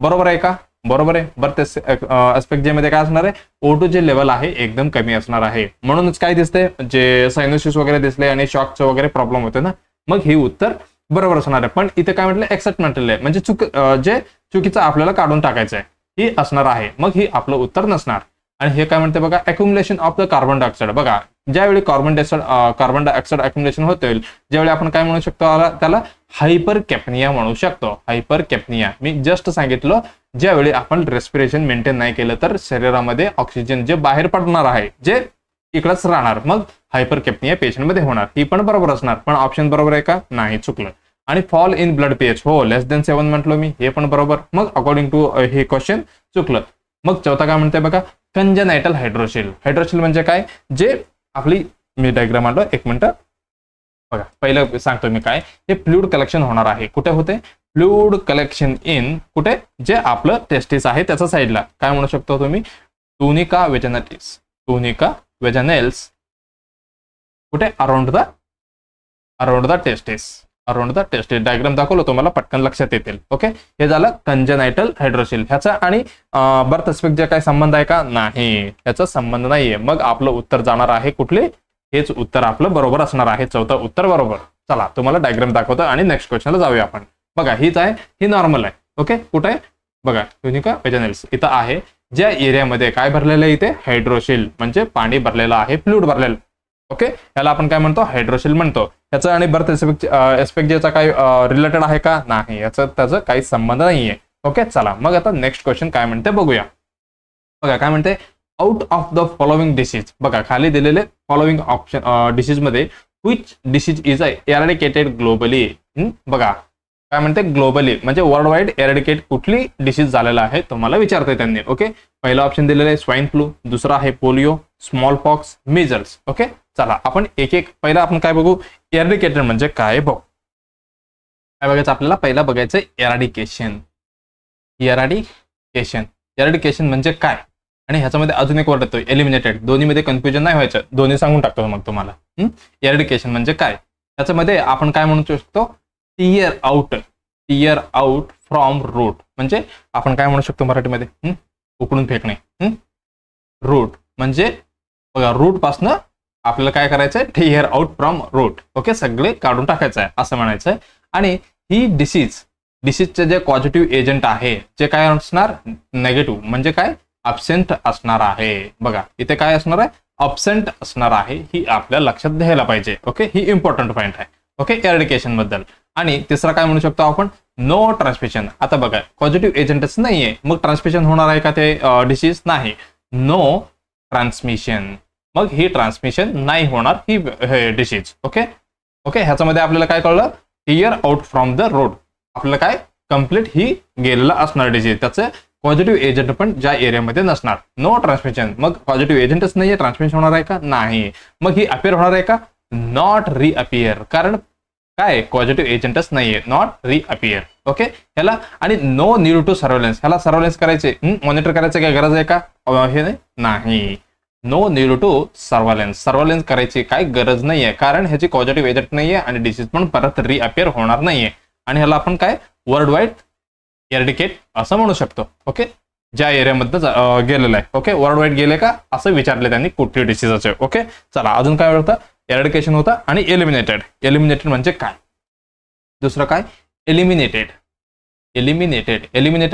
S1: बरोबर आहे का, बरोबर आहे. बर्थ एस्पेक्जिया मध्ये काय असणार आहे, O2 जे लेवल आहे एकदम कमी असणार आहे. म्हणूनच काय दिसते, जे सायनोसिस वगैरे दिसले आणि शॉकचं वगैरे प्रॉब्लेम होते ना, मग ही उत्तर बरोबर असणार आहे. पण इथे काय म्हटलं, एक्सेप्ट म्हटलेलं आहे म्हणजे जे चुकीचं आपल्याला काढून टाकायचं आहे ही असणार आहे, मग ही आपलं उत्तर नसणार. आणि हे काय म्हणते बघा, accumulation of the carbon dioxide. बघा ज्यावेळी कार्बन डायऑक्साईड अक्युमुलेशन होते, ज्यावेळी आपण काय म्हणू शकतो, त्याला हायपरकॅप्निया म्हणू शकतो. हायपरकॅप्निया मी जस्ट सांगितलं, ज्यावेळी आपण रेस्पिरेशन मेंटेन नाही केलं तर शरीरामध्ये ऑक्सिजन जे बाहेर पडणार आहे जे इकडंच राहणार, मग हायपरकॅप्निया पेशंटमध्ये होणार. ही पण बरोबर असणार. पण ऑप्शन बरोबर आहे का, नाही, चुकलं. आणि फॉल इन ब्लड पीएच, हो लेस देन 7 म्हटलो मी, हे पण बरोबर. मग अकॉर्डिंग टू हे क्वेश्चन चुकलं. मग चौथा काय म्हणते बघा, कंजेनायटल हायड्रोसिल. हायड्रोसिल म्हणजे काय, जे आपली मी डायग्राम आणलो, एक मिनिट बघा. पहिलं सांगतो मी काय, हे फ्लूइड कलेक्शन होणार आहे. कुठे होते, फ्लूइड कलेक्शन इन कुठे, जे आपलं टेस्टिस आहे त्याच्या साईडला. काय म्हणू शकतो तुम्ही, टुनिका वेजनालिस. टुनिका वेजनेल्स कुठे, around the testis. Around the testis diagram दाखवलं तुम्हाला, पटकन लक्षात येतील. ओके, हे झालं कंजेनायटल हायड्रोसिल. ह्याचा आणि बर्थ एस्पेक्जिया काय संबंध आहे का, नाही, ह्याचा संबंध नाहीये. मग आपलं उत्तर जाणार आहे कुठले, हेच उत्तर आपलं बरोबर असणार आहे. चौथं उत्तर बरोबर. चला तुम्हाला डायग्राम दाखवतो आणि नेक्स्ट क्वेश्चनला जाऊया आपण. बघा हीच आहे, ही नॉर्मल आहे. ओके, कुठे आहे बघा, टुनिका वेजनेल्स इथं आहे. ज्या एरियामध्ये काय भरलेलं आहे, इथे हायड्रोसिल म्हणजे पाणी भरलेलं आहे, फ्लूइड भरलेलं. ओके, याला आपण काय म्हणतो, हायड्रोसिल म्हणतो. याचा आणि बर्थ एस्पेक्जियाचा काय रिलेटेड आहे का, नाही, त्याचा काही संबंध नाहीये. ओके, चला मग आता नेक्स्ट क्वेश्चन काय म्हणते बघूया. बघा काय म्हणते, out of the following disease. बघा खाली दिलेले फॉलोइंग ऑप्शन डिसीज मध्ये व्हिच डिसीज इज एराडिकेटेड ग्लोबली. बघा काय म्हणते, ग्लोबली म्हणजे वर्ल्ड वाईड एराडिकेट कुठली डिसीज झालेला आहे तुम्हाला विचारते त्यांनी. ओके, पहिला ऑप्शन दिलेला आहे स्वाईन फ्लू, दुसरा आहे polio, small pox, measles. Okay, चला आपण एक एक पहिला आपण काय बघू, एराडिकेटेड म्हणजे काय बघू. काय बघायचं आपल्याला, पहिला बघायचं एराडिकेशन. एराडिकेशन म्हणजे काय, आणि ह्याच्यामध्ये अजून एक वर्ड येतो एलिमिनेटेड. दोन्हीमध्ये कन्फ्युजन नाही व्हायचं, दोन्ही सांगून टाकतो मग तुम्हाला. एराडिकेशन म्हणजे काय, त्याच्यामध्ये आपण काय म्हणू शकतो, टीयर आउट फ्रॉम रूट. म्हणजे आपण काय म्हणू शकतो मराठीमध्ये, उकडून फेकणे. रूट म्हणजे बघा, रूट पासनं आपल्याला काय करायचंय, tear out from root. Okay, सगळे काढून टाकायचं आहे असं म्हणायचंय. आणि ही डिसीजचे जे पॉझिटिव्ह एजंट आहे, जे काय असणार, नेगेटिव्ह म्हणजे काय, अब्सेंट असणार आहे. बघा इथे काय असणार आहे, अब्सेंट असणार आहे. ही आपल्याला लक्षात घ्यायला पाहिजे. ओके, ही इम्पॉर्टंट पॉईंट आहे. ओके, एराडिकेशन बद्दल. आणि तिसरा काय म्हणू शकतो आपण, नो ट्रान्समिशन. आता बघा पॉझिटिव्ह एजंटच नाहीये, मग ट्रान्समिशन होणार आहे का ते डिसीज, नाही, नो ट्रान्समिशन. मग ही ट्रान्समिशन नाही होणार ही डिसीज. ओके, ह्याच्यामध्ये आपल्याला काय कळलं, tear out from the road. आपल्याला काय कम्प्लीट ही गेलेला असणार डिसीज, त्याचं पॉझिटिव्ह एजंट पण ज्या एरियामध्ये नसणार. नो ट्रान्समिशन, मग पॉझिटिव्ह एजंटच नाहीये, ट्रान्समिशन होणार आहे का, नाही. मग ही अपिअर होणार आहे का, नॉट रिअपिअर. कारण काय, पॉझिटिव्ह एजंटच नाहीये, नॉट रिअपिअर. ओके, ह्याला आणि नो नीड टू सर्व्हेलन्स. ह्याला सर्व्हेलन्स करायचे, मॉनिटर करायचं काय गरज आहे का, हे नाही. नो नीड टू सर्व्हायलन्स करायची काय गरज नाहीये, कारण ह्याची पॉझिटिव्ह एजंट नाहीये आणि डिसीज पण परत रिअपिअर होणार नाहीये. आणि ह्याला आपण काय वर्ल्ड वाईड एरडिकेट असं म्हणू शकतो. ओके, ज्या एरियामध्ये गेलेलं आहे. ओके, वर्ल्ड वाईड गेले का असं विचारले त्यांनी कुठली डिसीजचे. ओके, चला अजून काय होतं, एरडिकेशन होतं आणि एलिमिनेटेड. एलिमिनेटेड म्हणजे काय, दुसरं काय, एलिमिनेटेड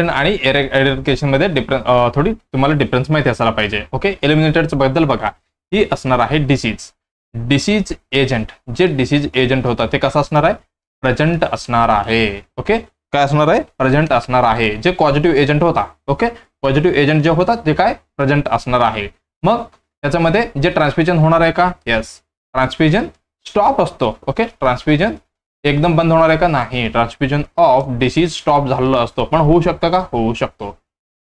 S1: आणि एरडिकेशन मध्ये थोडी तुम्हाला डिफरन्स माहिती असायला पाहिजे. ओके, एलिमिनेटेड बद्दल बघा, ही असणार आहे डिसीज एजंट. जे डिसीज एजंट होता ते कसं असणार आहे, प्रेझेंट असणार आहे. ओके, काय असणार आहे, प्रेझेंट असणार आहे. जे पॉझिटिव्ह एजंट होता, ओके, पॉझिटिव्ह एजंट जे होता ते काय प्रेझेंट असणार आहे. मग त्याच्यामध्ये जे ट्रान्सफ्युजन होणार आहे का, येस, ट्रान्सफ्युजन स्टॉप असतो. ओके, ट्रान्सफ्युजन एकदम बंद होणार आहे का, नाही. ट्रान्सफ्युजन ऑफ डिसीज स्टॉप झालेलं असतो, पण होऊ शकतं का, होऊ शकतो.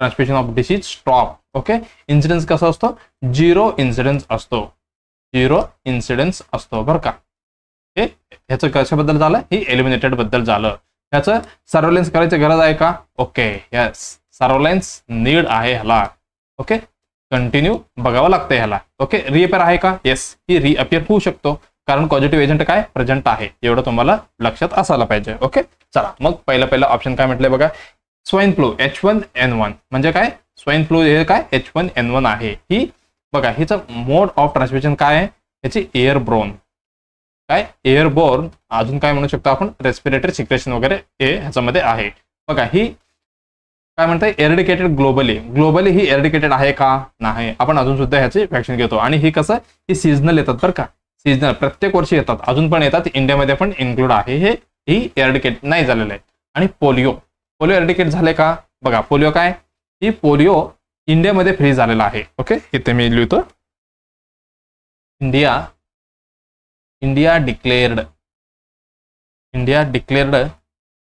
S1: Transfusion of disease stop. Okay, incidence कसं असतो, झिरो इन्सिडेन्स असतो बरं का. हे ह्याचं कशाबद्दल झालं, ही एलिमिनेटेड बद्दल झालं. ह्याचं सर्व्हेलन्स करायची गरज आहे का, ओके, यस, सर्व्हेलन्स नीड आहे ह्याला. ओके, कंटिन्यू बघावं लागतं ह्याला. ओके, रिअपिअर आहे का, येस, ही रिअपिअर होऊ शकतो, कारण पॉझिटिव्ह एजंट काय प्रेझेंट आहे. एवढं तुम्हाला लक्षात असायला पाहिजे. ओके, चला मग पहिलं ऑप्शन काय म्हटलंय बघा, स्वाईन फ्लू H1N1 म्हणजे काय, स्वाईन फ्लू हे काय H1N1 आहे. ही बघा, हिचं मोड ऑफ ट्रान्समिशन काय आहे, याची एअरब्रोन. काय एअरबोर्न, अजून काय म्हणू शकतो आपण, रेस्पिरेटरी सिक्रेशन वगैरे हे ह्याच्यामध्ये आहे. बघा, ही काय म्हणताय, एरडिकेटेड ग्लोबली ही एरडिकेटेड आहे का, नाही. आपण अजून सुद्धा ह्याची व्हॅक्सिन घेतो. आणि ही कसं, ही सीझनल येतात बरं का, सीझनल प्रत्येक वर्षी येतात, अजून पण येतात. इंडियामध्ये पण इन्क्लूड आहे. ही एरडिकेट नाही झालेलं आहे. आणि पोलिओ एरडिकेट झाले का, बघा, पोलिओ काय, ही पोलिओ इंडियामध्ये फ्री झालेला आहे. ओके, इथे मी लिहितो, India declared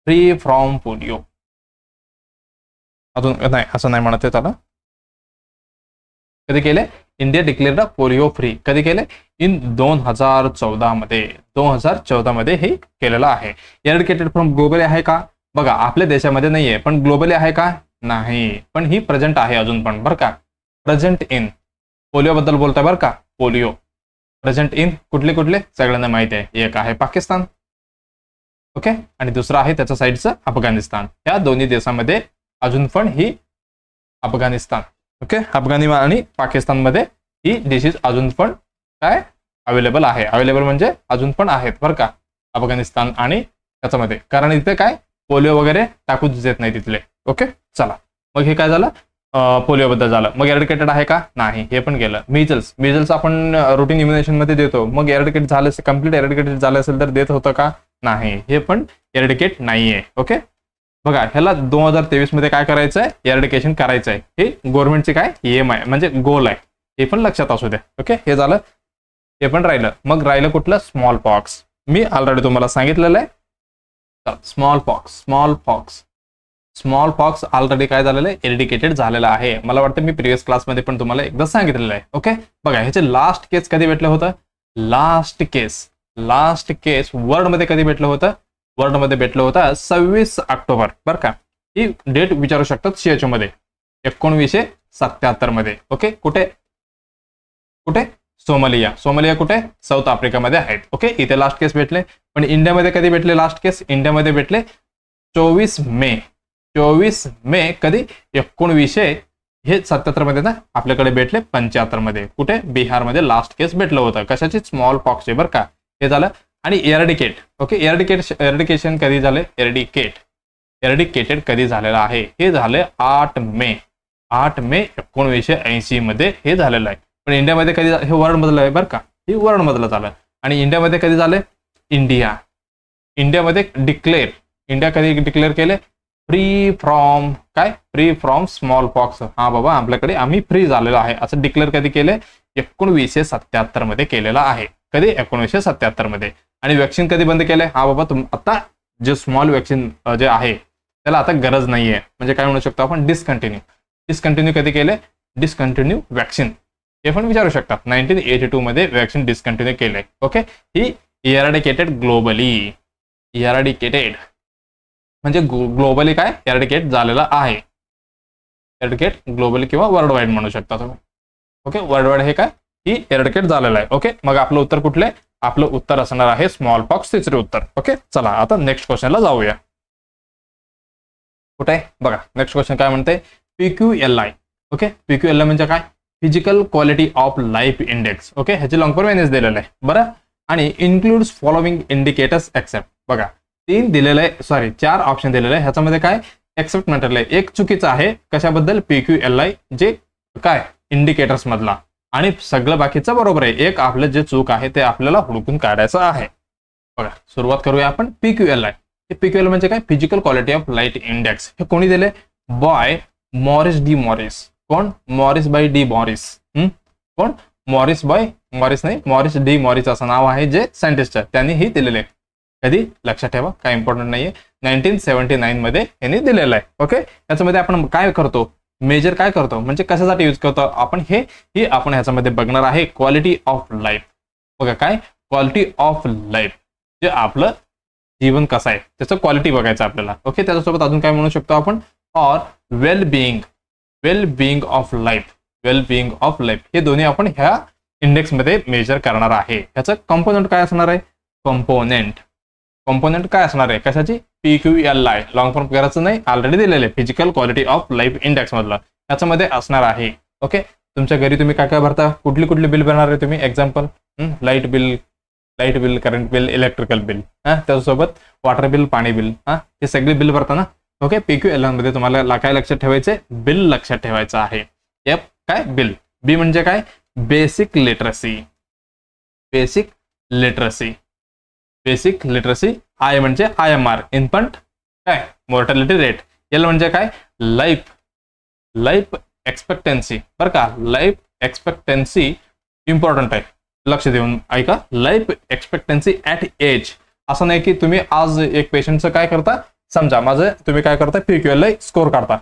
S1: free from polio. अजून नाही, असं नाही म्हणत आहे त्याला. कधी केले, इंडिया डिक्लेअर्ड पोलिओ फ्री कधी केले, इन 2014 मध्ये हे केलेलं आहे. एरडिकेटेड फ्रॉम ग्लोबली आहे का, बघा, आपल्या देशामध्ये नाहीये, पण ग्लोबली आहे का, नाही. पण ही प्रेझेंट आहे अजून पण बरं का. प्रेझेंट इन पोलिओ बद्दल बोलताय बरं का, पोलिओ प्रेझेंट इन कुठले सगळ्यांना माहिती आहे. एक आहे पाकिस्तान, ओके, आणि दुसरं आहे त्याच्या साईडचं अफगाणिस्तान. या दोन्ही देशामध्ये अजून पण ही अफगाणिस्तान, ओके, अफगाणी आणि पाकिस्तानमध्ये ही डिसीज अजून पण काय अवेलेबल आहे. अवेलेबल म्हणजे अजून पण आहेत बरं का, अफगाणिस्तान आणि त्याच्यामध्ये, कारण इथे काय पोलिओ वगैरे टाकूच देत नाही तिथले. ओके, चला मग हे काय झालं, पोलिओ बद्दल झालं. मग एरडिकेटेड आहे का, नाही, हे पण गेलं. मिजल्स आपण रुटीन इम्युनेशन मध्ये देतो, मग एरडिकेट झालं, कम्प्लीट एरडिकेटेड झालं असेल तर देत होतं का, नाही, हे पण एरडिकेट नाहीये. ओके, बघा, ह्याला 2023 मध्ये काय करायचंय, एरडिकेशन करायचंय. हे गव्हर्नमेंटचे काय एम आहे, म्हणजे गोल आहे, हे पण लक्षात असू द्या. ओके, हे झालं, हे पण राहिलं. मग राहिलं कुठलं, स्मॉल पॉक्स. मी ऑलरेडी तुम्हाला सांगितलेलं आहे. स्मॉल पॉक्स ऑलरेडी काय झालेलं आहे, एरडिकेटेड झालेलं आहे. मला वाटतं मी प्रिव्हियस क्लासमध्ये पण तुम्हाला एकदा सांगितलेलं आहे. ओके, बघा, ह्याचे लास्ट केस कधी भेटलं होतं, लास्ट केस वर्ल्डमध्ये कधी भेटलं होतं, वर्ल्डमध्ये भेटलं होतं 26 ऑक्टोबर बरं का. ही डेट विचारू शकतात CHO मध्ये, 1977 मध्ये. ओके, कुठे सोमालिया कुठे, साऊथ आफ्रिकामध्ये आहेत. ओके, इथे लास्ट केस भेटले. पण इंडियामध्ये कधी भेटले लास्ट केस, इंडियामध्ये भेटले 24 मे कधी, 1977 मध्ये ना, आपल्याकडे भेटले 75 मध्ये. कुठे, बिहारमध्ये लास्ट केस भेटलं होतं, कशाची, स्मॉल पॉक्सचे बरं का. हे झालं. आणि एरडिकेट, ओके, एरडिकेशन कधी झाले, एरडिकेटेड कधी झालेलं आहे, हे झाले 8 मे 1980 मध्ये हे झालेलं आहे. पण इंडियामध्ये कधी, हे वर्ल्ड मधलं आहे बरं का, हे वर्ल्ड मधलं झालं. आणि इंडियामध्ये कधी झाले, इंडियामध्ये इंडिया कधी डिक्लेअर केले, फ्री फ्रॉम स्मॉल पॉक्स. हा बाबा, आपल्याकडे आम्ही फ्री झालेलो आहे असं डिक्लेअर कधी केले, 1977 मध्ये केलेला आहे. कधी, 1977 मध्ये. आणि वॅक्सिन कधी बंद केले, हा बाबा, आता जे स्मॉल वॅक्सिन जे आहे त्याला आता गरज नाहीये, म्हणजे काय म्हणू शकतो आपण, डिस्कंटिन्यू कधी केले, डिस्कंटिन्यू वॅक्सिन, हे पण विचारू शकतात. 1982 मध्ये वॅक्सिन डिस्कंटिन्यू केले. ओके, ही एरडिकेटेड ग्लोबली, म्हणजे ग्लोबली काय एरडिकेट झालेला आहे. एरडिकेट ग्लोबली किंवा वर्ल्ड वाईड म्हणू शकता तुम्ही. ओके, वर्ल्ड वाईड हे काय ही एरडिकेट झालेलं आहे. ओके, मग आपलं उत्तर कुठले? आपलं उत्तर असणार आहे स्मॉल पॉक्स, तिसरे उत्तर. ओके, चला आता नेक्स्ट क्वेश्चनला जाऊया. कुठे आहे बघा, नेक्स्ट क्वेश्चन काय म्हणते? PQLI. ओके, PQLI म्हणजे काय? Physical quality of life index. Okay, ह्याची लॉंग फॉर्म एनएस दिलेलं आहे बरं. आणि इन्क्लूड्स फॉलोइंग इंडिकेटर्स एक्सेप्ट. बघा, 3 दिलेलं आहे, सॉरी 4 ऑप्शन दिलेले आहे. ह्याच्यामध्ये काय एक्सेप्ट म्हटलेलं आहे, एक चुकीचं आहे. कशाबद्दल? PQLI जे काय इंडिकेटर्स मधला, आणि सगळं बाकीचं बरोबर आहे. एक आपलं जे चूक आहे ते आपल्याला हुडकून काढायचं आहे. बघा, सुरुवात करूया आपण. PQLI. PQLI म्हणजे काय? Physical quality of life index. हे कोणी दिले? By Morris D Morris. कोण? Morris by D Morris. कोण? मॉरिस बाय मॉरिस नाही, मॉरिस डी मॉरिस असं नाव आहे जे सायंटिस्ट आहे, त्यांनी ही दिलेले. कधी? लक्षात ठेवा, काय इम्पॉर्टंट नाहीये. 1979 मध्ये यांनी दिलेलं आहे. ओके, याच्यामध्ये आपण काय करतो? मेजर काय करतो म्हणजे कशासाठी यूज करतो आपण? हे आपण ह्याच्यामध्ये बघणार आहे. Quality of life. बघा, काय क्वालिटी ऑफ लाईफ, जे आपलं जीवन कसं आहे त्याचं क्वालिटी बघायचं आपल्याला. ओके, त्याच्यासोबत अजून काय म्हणू शकतो आपण? Or well being of life. Well being of life हे दोन्ही आपण ह्या इंडेक्स मध्ये मेजर करणार आहे. ह्याचं कंपोनेंट काय असणार आहे? कंपोनेंट काय असणार आहे? कशाची? PQLI. लॉंग फॉर्म करायचं नाही, ऑलरेडी दिलेले physical quality of life index मधलं ह्याच्यामध्ये असणार आहे. ओके, तुमच्या घरी तुम्ही काय काय भरता? कुठली बिल भरणार आहे तुम्ही? Example, light bill, current bill, electrical bill, त्याच्यासोबत वॉटर बिल, पाणी बिल, हे सगळे बिल भरता ना. ओके, PQLI मध्ये तुम्हाला काय लक्षात ठेवायचे? बिल लक्षात ठेवायचं आहे. काय बिल? बी म्हणजे काय? Basic literacy. आय म्हणजे IMR, इन्फंट काय मॉर्टॅलिटी रेट. एल म्हणजे काय? Life expectancy. बरं का, लाईफ एक्सपेक्टन्सी इम्पॉर्टंट आहे, लक्ष देऊन ऐका. Life expectancy at age. असं नाही की तुम्ही आज एक पेशंटचं काय करता, समजा माझं तुम्ही काय करता? PQLI स्कोर काढता.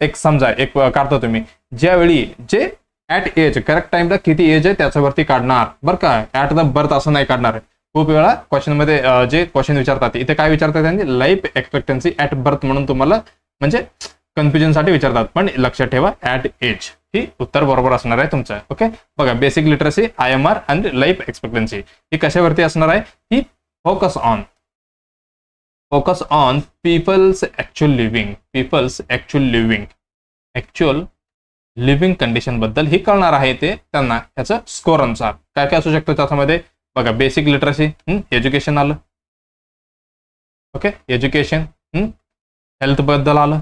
S1: एक समजा एक काढता तुम्ही, ज्यावेळी जे ॲट एज करेक्ट टाइमला किती एज आहे त्याच्यावरती काढणार. बरं का, ॲट द बर्थ असं नाही काढणार आहे. खूप वेळा क्वेश्चन मध्ये जे क्वेश्चन विचारतात इथे काय विचारतात त्यांनी? लाईफ एक्सपेक्टन्सी ॲट बर्थ म्हणून तुम्हाला म्हणजे कन्फ्युजन साठी विचारतात. पण लक्षात ठेवा ॲट एज ही उत्तर बरोबर असणार आहे तुमचं. ओके, बघा, बेसिक लिटरसी, IMR आणि लाईफ एक्सपेक्टन्सी ही कशावरती असणार आहे? ही focus on people's actual living condition बद्दल ही कळणार आहे ते त्यांना ह्याचं स्कोर अनुसार. काय काय असू शकतं त्याच्यामध्ये? बघा, बेसिक लिटरसी, एज्युकेशन आलं. ओके, एज्युकेशन, हेल्थ बद्दल आलं.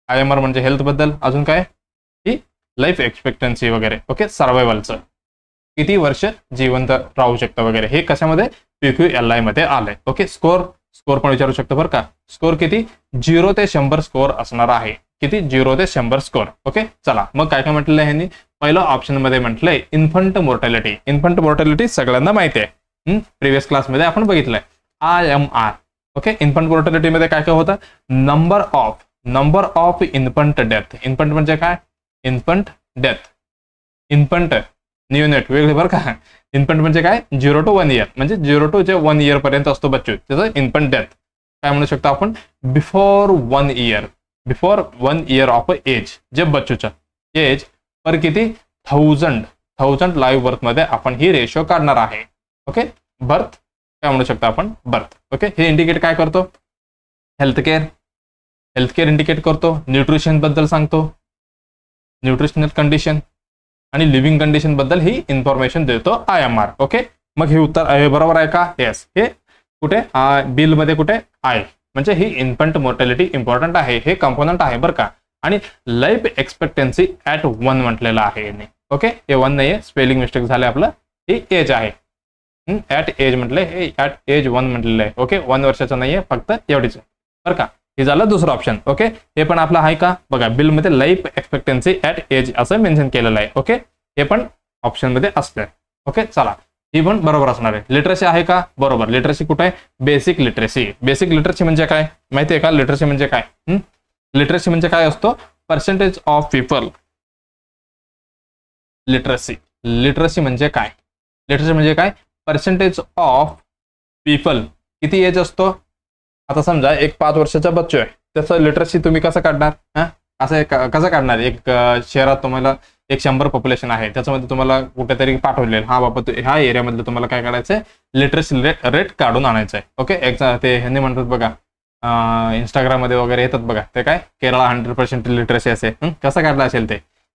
S1: IMR म्हणजे हेल्थ बद्दल. अजून काय? ही लाईफ एक्सपेक्टन्सी वगैरे. ओके, सर्वायवलचं किती वर्ष जिवंत राहू शकतं वगैरे हे कशामध्ये? PQLI मध्ये आलंय. ओके, स्कोर पण विचारू शकतो बरं का. स्कोर किती? 0 ते 100 स्कोर असणार आहे. किती? 0 ते 100 स्कोर. ओके, चला मग काय काय म्हटलेलं आहे ह्यांनी? पहिलं ऑप्शन मध्ये म्हटलंय इन्फंट मोर्टॅलिटी सगळ्यांना माहिती आहे. प्रिव्हियस क्लासमध्ये आपण बघितलंय IMR. ओके, इन्फंट मोर्टॅलिटी मध्ये काय काय होतं? Number of infant death. Infant म्हणजे काय? इन्फंट डेथ, इन्फंट न्यूनेट वेगळे बरं का. इन्फंट म्हणजे काय? 0 to 1 इयर, म्हणजे 0 to 1 इयर पर्यंत असतो बच्चू, त्याचं इन्फंट डेथ. काय म्हणू शकतो आपण? Before 1 year of age. जे बच्चूचं एज पर किती? 1000 लाईव्ह बर्थ मध्ये आपण ही रेशो काढणार आहे. ओके, बर्थ काय म्हणू शकतो आपण? बर्थ. ओके, हे इंडिकेट काय करतो? हेल्थकेअर इंडिकेट करतो. न्यूट्रिशन बद्दल सांगतो, न्यूट्रिशनल कंडिशन आणि लिव्हिंग कंडिशन बद्दल ही इन्फॉर्मेशन देतो IMR. ओके, मग हे उत्तर बरोबर आहे का? येस. हे कुठे? बिल मध्ये कुठे? आहे, म्हणजे ही इन्फंट मोर्टॅलिटी इम्पॉर्टंट आहे, हे कंपोनंट आहे बरं का. आणि लाईफ एक्सपेक्टन्सी ॲट 1 म्हटलेलं आहे. ओके, हे 1 नाहीये, स्पेलिंग मिस्टेक झाले आपलं. ही एज आहे. ॲट एज म्हटलंय, हे ॲट एज 1 म्हटलेलं आहे. ओके, 1 वर्षाचं नाहीये, फक्त एवढीच बरं का. हे झालं दुसरं ऑप्शन. ओके, हे पण आपलं आहे का? बघा, बिल मध्ये लाईफ एक्सपेक्टन्सी ॲट एज असं मेन्शन केलेलं आहे. ओके, हे पण ऑप्शन मध्ये असतं. ओके, चला ही पण बरोबर असणार आहे. लिटरसी आहे का? बरोबर. लिटरसी कुठे आहे? बेसिक लिटरसी म्हणजे काय माहिती आहे का? लिटरसी म्हणजे काय? लिटरसी म्हणजे काय असतो? Percentage of people. लिटरसी म्हणजे काय? Percentage of people. किती एज असतो? आता समजा एक 5 वर्षाचा बच्चू आहे, त्याचं लिटरसी तुम्ही कसं काढणार? असं कसं काढणार? एक शहरात तुम्हाला एक 100 पॉप्युलेशन आहे, त्याच्यामध्ये तुम्हाला कुठेतरी पाठवलेलं, हा बाबा ह्या एरियामधलं तुम्हाला काय काढायचंय, लिटरसी रेट काढून आणायचं आहे. ओके, ते ह्यांनी म्हणतात बघा, इंस्टाग्राम मध्ये वगैरे येतात बघा, ते काय केरळा 100% लिटरसी असे, कसं काढलं असेल ते,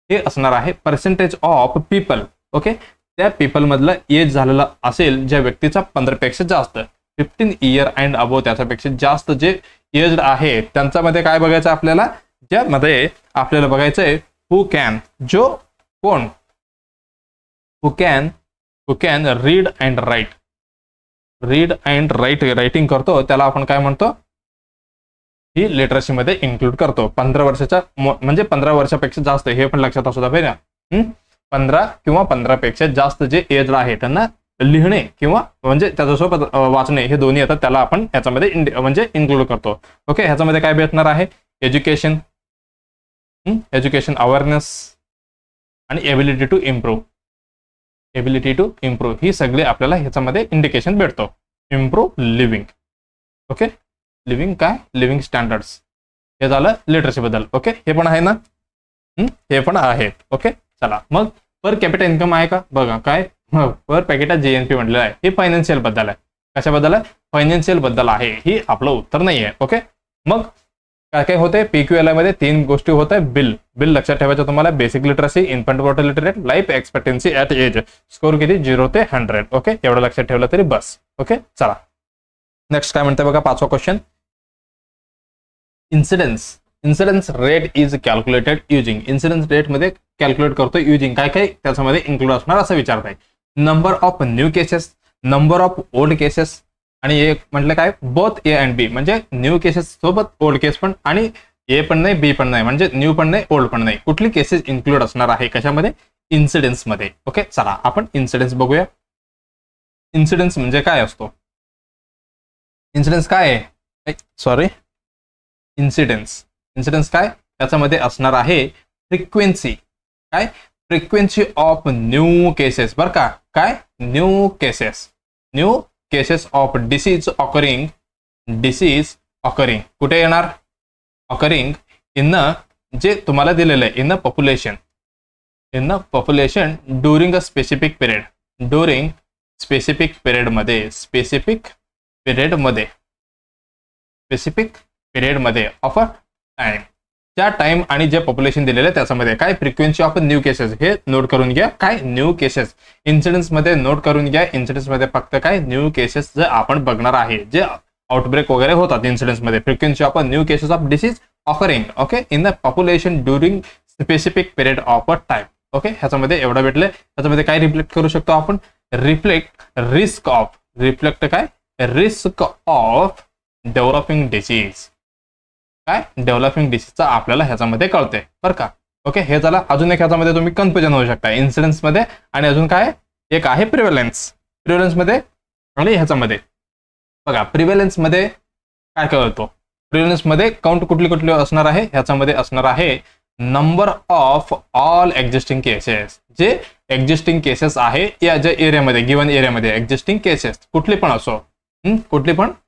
S1: हे असणार आहे पर्सेंटेज ऑफ पीपल. ओके, त्या पीपल मधलं एज झालेलं असेल ज्या व्यक्तीचा 15 पेक्षा जास्त, 15 इयर अँड अबो, त्याच्यापेक्षा जास्त जे एज आहे त्यांच्यामध्ये काय बघायचं आपल्याला, ज्यामध्ये आपल्याला बघायचंय हु कॅन, जो कोण, who can read and write, writing करतो, त्याला आपण काय म्हणतो, ही लिटरसी मध्ये इन्क्लूड करतो. 15 वर्षाच्या म्हणजे 15 वर्षापेक्षा जास्त, हे पण लक्षात असू द्या ना, 15 किंवा 15 पेक्षा जास्त जे एज आहे त्यांना लिहिणे किंवा म्हणजे त्याच्यासोबत वाचणे हे दोन्ही येतात, त्याला आपण ह्याच्यामध्ये म्हणजे इन्क्लूड करतो. ओके, ह्याच्यामध्ये काय भेटणार आहे, एज्युकेशन, अवेअरनेस आणि एबिलिटी टू इम्प्रूव्ह, ही सगळे आपल्याला ह्याच्यामध्ये इंडिकेशन भेटतो. Improve living. Okay, living standards, हे झालं लिटरसी बद्दल. ओके, हे पण आहे ना, हे पण आहेत. ओके, चला मग पर कॅपिटल इन्कम आहे का, बघा काय पर पॅकेटा जीएनपी म्हटलेलं आहे, हे फायनान्शियल बद्दल आहे. कशाबद्दल आहे, फायनान्शियल बद्दल आहे, ही आपलं उत्तर नाही आहे. ओके, मग काय काय होते पीक्यूएलआय मध्ये 3 गोष्टी होत आहे. बिल लक्षात ठेवायचं तुम्हाला, basic literacy, infant mortality rate, life expectancy at age, score किती 0 ते 100. ओके, एवढं लक्षात ठेवलं तरी बस. ओके, चला नेक्स्ट काय म्हणते बघा, 5वा question, incidence rate is calculated using, incidence rate मध्ये कॅल्क्युलेट करतो युजिंग काय काय त्याच्यामध्ये इन्क्लूड असणार असं विचारत आहे. Number of new cases, number of old cases, आणि एक म्हटलं काय, बोथ ए अँड बी, म्हणजे न्यू केसेस सोबत ओल्ड केस पण, आणि ए पण नाही बी पण नाही, म्हणजे न्यू पण नाही ओल्ड पण नाही, कुठली केसेस इन्क्लूड असणार आहे कशामध्ये, इन्सिडेन्स मध्ये. ओके, चला आपण इन्सिडेन्स बघूया. इन्सिडेन्स म्हणजे काय असतो, इन्सिडेन्स काय आहे, सॉरी, इन्सिडेन्स काय, त्याच्यामध्ये असणार आहे फ्रिक्वेन्सी, काय, फ्रिक्वेन्सी ऑफ न्यू केसेस, बरं का, काय, new cases of disease occurring, कुठे येणार, ऑकरिंग इन जे तुम्हाला दिलेलं आहे, in a population during a specific period मध्ये ऑफ अ टाइम, त्या टाइम आणि जे पॉप्युलेशन दिलेलं आहे त्याच्यामध्ये काय, फ्रिक्वेन्सी ऑफ न्यू केसेस, हे नोट करून घ्या. काय, न्यू केसेस, इन्सिडेंट्स मध्ये नोट करून घ्या. इन्सिडेंट्स मध्ये फक्त काय, न्यू केसेस जे आपण बघणार आहे, जे आउटब्रेक वगैरे होतात इन्सिडेंट्स मध्ये, frequency of new cases of disease occurring, okay, in the population during specific period of a time. Okay, ह्याच्यामध्ये एवढं भेटले. ह्याच्यामध्ये काय रिफ्लेक्ट करू शकतो आपण, रिस्क ऑफ डेव्हलपिंग डिसीज, काय, डेव्हलपिंग डिसीजचा आपल्याला ह्याच्यामध्ये कळते बरं का. ओके, हे झालं. अजून एक ह्याच्यामध्ये तुम्ही कन्फ्युजन होऊ शकता इन्सिडेंट्स मध्ये, आणि अजून काय एक आहे प्रिव्हेलन्स मध्ये, आणि ह्याच्यामध्ये बघा प्रिव्हेलन्स मध्ये काय कळतो, प्रिव्हेलन्स मध्ये काउंट कुठली असणार आहे, ह्याच्यामध्ये असणार आहे number of all existing cases, जे एक्झिस्टिंग केसेस आहे या ज्या एरियामध्ये, गिवन एरियामध्ये एक्झिस्टिंग केसेस कुठली पण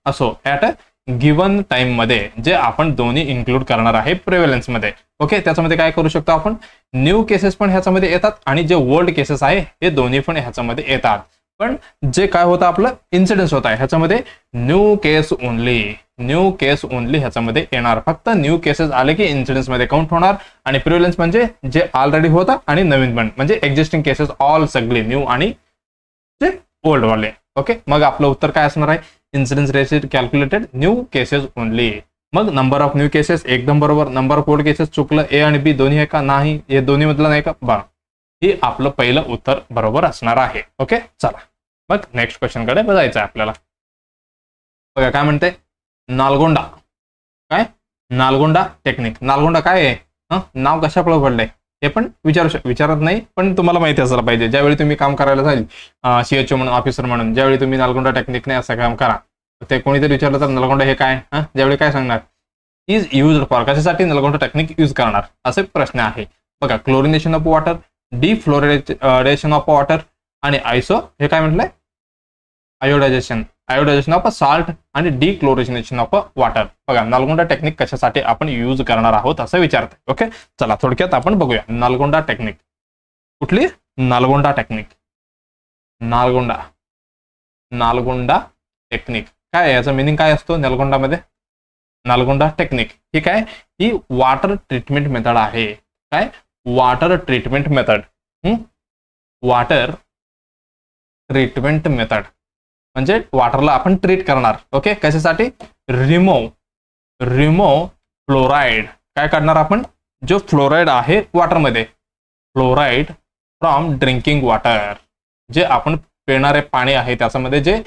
S1: असो ऍट गिवन टाइम मध्ये, जे आपण दोन्ही इन्क्लूड करणार आहे प्रिव्हेलन्स मध्ये. ओके, त्याच्यामध्ये काय करू शकतो आपण, न्यू केसेस पण ह्याच्यामध्ये येतात, आणि जे ओल्ड केसेस आहे हे दोन्ही पण ह्याच्यामध्ये येतात. पण जे काय होतं आपलं इन्सिडेंस होत आहे ह्याच्यामध्ये न्यू केस ओनली ह्याच्यामध्ये येणार. फक्त न्यू केसेस आले की इन्सिडेंस मध्ये काउंट होणार, आणि प्रिव्हेलन्स म्हणजे जे ऑलरेडी होता आणि नवीन पण, म्हणजे एक्झिस्टिंग केसेस ऑल सगळे न्यू आणि जे ओल्ड वाले. ओके, मग आपलं उत्तर काय असणार आहे, incidence rate calculated new cases only. मग नंबर ऑफ न्यू केसेस एकदम बरोबर, नंबर ऑफ ओल्ड केसेस चुकलं, ए आणि बी दोन्ही आहे का, नाही, हे दोन्ही मधलं नाही का, बरं, हे आपलं पहिलं उत्तर बरोबर असणार आहे. ओके, चला मग नेक्स्ट क्वेश्चन कडे बघायचं आहे आपल्याला. बघा काय म्हणते, नालगोंडा टेक्निक. नालगोंडा काय आहे, नाव कशामुळे पडलंय हे पण विचारत नाही, पण तुम्हाला माहिती असायला पाहिजे. ज्यावेळी तुम्ही काम करायला जाईल सीएचओ म्हणून, ऑफिसर म्हणून, ज्यावेळी तुम्ही नालगोंडा टेक्निकने असं काम करा, ते कोणीतरी विचारलं तर नालगोंडा हे काय, ज्यावेळी काय सांगणार, इज यूज फॉर, कशासाठी नालगोंडा टेक्निक यूज करणार असे प्रश्न आहे. बघा, chlorination of water, defluoridation of water, आणि आयसो हे काय म्हटलंय, आयोडायझेशन ऑफ अ साल्ट, आणि डिक्लोरिनेशन ऑफ अ वॉटर. बघा, नालगोंडा टेक्निक कशासाठी आपण यूज करणार आहोत असं विचारतंय. ओके, चला थोडक्यात आपण बघूया नालगोंडा टेक्निक. कुठली? नालगोंडा टेक्निक. नालगोंडा टेक्निक काय याचा मिनिंग काय असतो नलगोंडामध्ये? नालगोंडा टेक्निक ही काय? ही वॉटर ट्रीटमेंट मेथड आहे. काय? Water treatment method. Water treatment method म्हणजे वॉटरला आपण ट्रीट करणार. ओके, कशासाठी? Remove fluoride. काय करणार आपण? जो फ्लोराईड आहे वॉटरमध्ये, फ्लोराईड फ्रॉम ड्रिंकिंग वॉटर. जे आपण पिणारे पाणी आहे त्याच्यामध्ये जे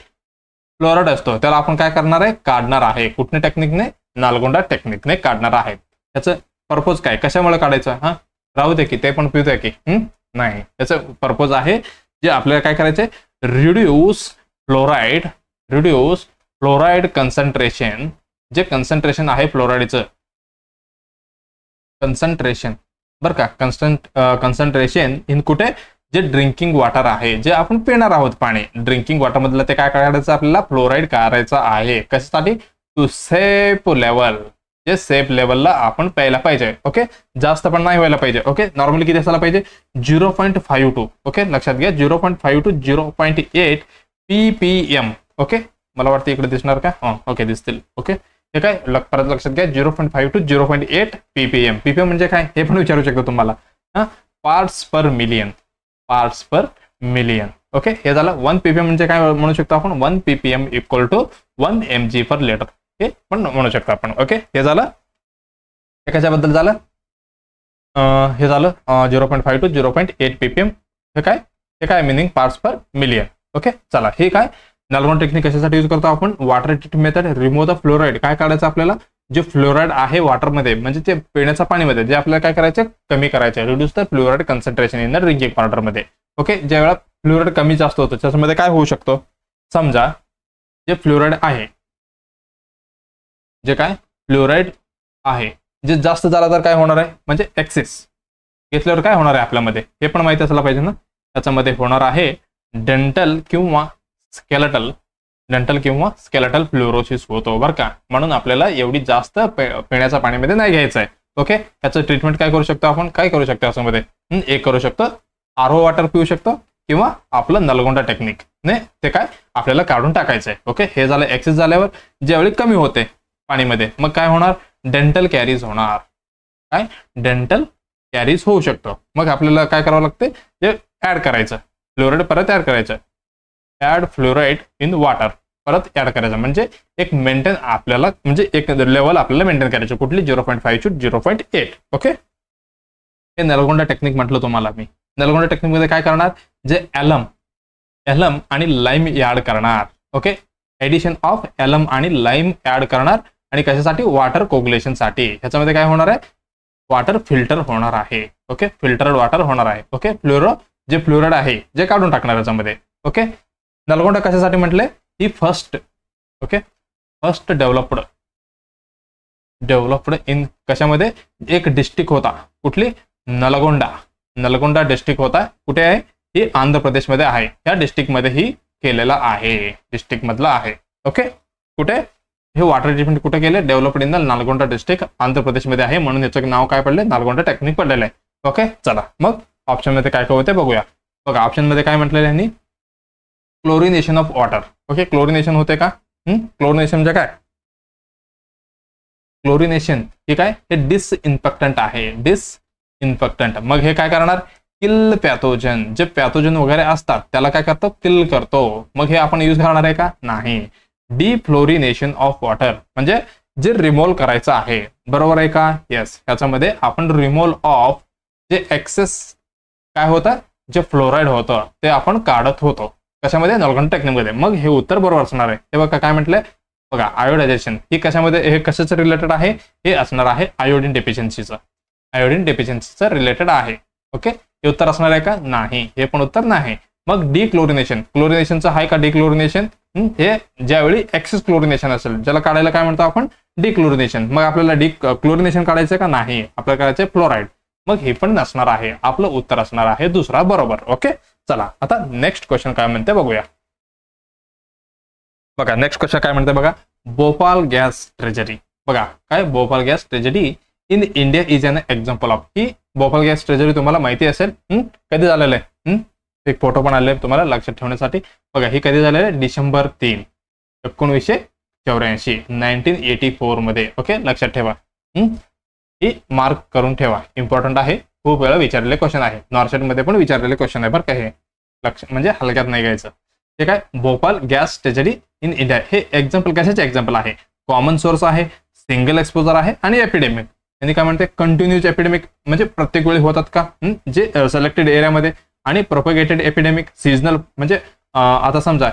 S1: फ्लोराईड असतो त्याला आपण काय करणार आहे? काढणार आहे. कुठल्या टेक्निकने? नालगोंडा टेक्निकने काढणार आहे. त्याचं पर्पज काय? कशामुळे काढायचं? हा, राहू दे की ते पण पिऊया की नाही. त्याचं पर्पज आहे जे आपल्याला काय करायचंय? Reduce fluoride concentration. जे कन्सन्ट्रेशन आहे फ्लोराईडचं कन्सन्ट्रेशन बरं का, कन्सन्ट्रेशन इन कुठे? जे ड्रिंकिंग वॉटर आहे, जे आपण पिणार आहोत पाणी, ड्रिंकिंग वॉटर मधलं ते काय काढायचं आपल्याला? फ्लोराईड काढायचं आहे. कशासाठी? To safe level. जे सेफ लेवलला आपण प्यायला पाहिजे. ओके, जास्त पण नाही व्हायला पाहिजे. ओके, नॉर्मली किती असायला पाहिजे? 0.52. ओके, लक्षात घ्या 0.5 to 0.8 ppm. ओके, मला वाटतं इकडे दिसणार का? ओके, दिसतील. ओके, हे काय परत लक्षात घ्या 0.5 to 0.8 ppm. ppm म्हणजे काय हे पण विचारू शकतो तुम्हाला. पार्ट्स पर मिलियन. ओके, हे झालं. 1 ppm म्हणजे काय म्हणू शकतो आपण? 1 ppm equal to 1 mg per litre. हे पण म्हणू शकतो आपण. ओके, हे झालं. हे कशाबद्दल झालं? हे झालं 0.5 to 0.8 ppm. हे काय मिनिंग? पार्ट्स पर मिलियन. ओके, चला. हे काय नालगोंडा टेक्निक कशासाठी यूज करतो आपण? Water treatment method. Remove the fluoride. काय काढायचं आपल्याला? जे फ्लोराईड आहे वॉटरमध्ये म्हणजे ते पिण्याच्या पाणीमध्ये जे आपल्याला काय करायचं? कमी करायचं. Reduce the fluoride concentration in the drinking वॉटरमध्ये. ओके, ज्या वेळा फ्लोराईड कमी जास्त होतं त्याच्यामध्ये काय होऊ शकतो? समजा जे फ्लोराईड आहे, जे जास्त झाला तर काय होणार आहे? म्हणजे एक्सेस घेतल्यावर काय होणार आहे आपल्यामध्ये हे पण माहिती असलं पाहिजे ना. त्याच्यामध्ये होणार आहे डेंटल किंवा स्केलेटल फ्लोरोसिस होतो बरं का. म्हणून आपल्याला एवढी जास्त पिण्याच्या पाण्यामध्ये नाही घ्यायचं आहे. ओके, त्याचं ट्रीटमेंट काय करू शकतो आपण? काय करू शकतो याच्यामध्ये? एक करू शकतो आरओ वॉटर पिऊ शकतो किंवा आपलं नलगोंडा टेक्निक ने ते काय आपल्याला काढून टाकायचं आहे. ओके, हे झालं. एक्सेस झाल्यावर ज्यावेळी कमी होते पाणीमध्ये मग काय होणार? डेंटल कॅरीज होणार. काय? डेंटल कॅरीज होऊ शकतो. मग आपल्याला काय करावं लागते? जे ऍड करायचं फ्लोराईड परत ऍड करायचं. ऍड फ्लोराईड इन वॉटर परत ऍड करायचं म्हणजे एक मेंटेन आपल्याला म्हणजे एक लेवल आपल्याला मेंटेन करायचं. कुठली? 0.5 to 0.8. ओके, हे नलगोंडा टेक्निक म्हटलं तुम्हाला मी. नलगोंडा टेक्निक मध्ये काय करणार? जे एलम आणि लाईम ऍड करणार. ओके, एडिशन ऑफ एलम आणि लाईम ऍड करणार. आणि कशासाठी? वॉटर कोगुलेशन साठी. ह्याच्यामध्ये काय होणार आहे? वॉटर फिल्टर होणार आहे. ओके, फिल्टर्ड वॉटर होणार आहे. ओके, जे फ्लोराईड आहे जे काढून टाकणार याच्यामध्ये. ओके, नलगोंडा कशासाठी म्हटले? ही फर्स्ट डेव्हलप्ड इन कशामध्ये? एक डिस्ट्रिक्ट होता. कुठली? नलगोंडा डिस्ट्रिक्ट होता. कुठे आहे? ही आंध्र प्रदेशमध्ये आहे. या डिस्ट्रिक्ट मध्ये ही केलेला आहे. डिस्ट्रिक्ट मधला आहे. ओके, कुठे हे वॉटर ट्रीटमेंट कुठे केले? Developed in the Nalgonda district Andhra प्रदेशमध्ये आहे. म्हणून याचं नाव काय पडले? नालगोंडा टेक्निक पडलेलं आहे. ओके, चला मग ऑप्शन मध्ये काय होते बघूया. बघा ऑप्शन मध्ये काय म्हटलेलं आहे? Chlorination of water. Okay, chlorination होते का? क्लोरिनेशन म्हणजे काय? क्लोरिनेशन हे काय? हे डिसइन्फेक्टंट आहे. डिसइन्फेक्टंट. मग हे काय करणार? किल पॅथोजन. जे पॅथोजन वगैरे असतात त्याला काय करतो? किल करतो. मग हे आपण यूज करणार आहे का? नाही. डिफ्लोरिनेशन ऑफ वॉटर म्हणजे जे रिमूव्ह करायचं आहे. बरोबर आहे का? येस. याच्यामध्ये आपण रिमूव्ह ऑफ जे एक्सेस काय होतं? जे फ्लोराईड होतं ते आपण काढत होतो. कशामध्ये? नलगोंडा टेक्निकमध्ये. मग हे उत्तर बरोबर असणार आहे. हे बघा काय म्हटलंय बघा. आयोडायझेशन ही कशामध्ये? हे कशाचं रिलेटेड आहे? हे असणार आहे आयोडीन डेफिशियन्सीचं रिलेटेड आहे. ओके, हे उत्तर असणार आहे का? नाही. हे पण उत्तर नाही. मग क्लोरिनेशनचं आहे का? डिक्लोरिनेशन हे ज्यावेळी एक्सेस क्लोरिनेशन असेल ज्याला काढायला काय म्हणतो आपण? डिक्लोरिनेशन. मग आपल्याला क्लोरिनेशन काढायचं का? नाही. आपल्याला काढायचं फ्लोराईड. मग हे पण नसणार आहे. आपलं उत्तर असणार आहे दुसरा बरोबर. ओके, चला आता नेक्स्ट क्वेश्चन काय म्हणते बघूया. बघा नेक्स्ट क्वेश्चन काय म्हणते बघा. Bhopal gas treasury. बघा काय? Bhopal gas treasury in India is an example of. He Bhopal gas treasury तुम्हाला माहिती असेल. कधी झालेलं आहे, एक फोटो पण आले तुम्हाला लक्षात ठेवण्यासाठी. बघा ही कधी झालेलं आहे, डिसेंबर 3, 1984, 1984 मध्ये. ओके, लक्षात ठेवा. ही मार्क करून ठेवा, इम्पॉर्टंट आहे, खूप वेळा विचारलेले क्वेश्चन आहे. नॉर्सेट मध्ये पण विचारलेले क्वेश्चन आहे बरं का. हे लक्ष म्हणजे हलक्यात नाही घ्यायचं. हे काय, Bhopal gas treasury in India, हे एक्झाम्पल कशाचे एक्झाम्पल आहे, कॉमन सोर्स आहे, सिंगल एक्सपोजर आहे आणि एपिडेमिक. यांनी काय म्हणते, कंटिन्यूज एपिडेमिक म्हणजे प्रत्येक वेळी होतात का, जे सिलेक्टेड एरियामध्ये, आणि प्रोपगेटेड एपिडेमिक सीजनल म्हणजे आता समजा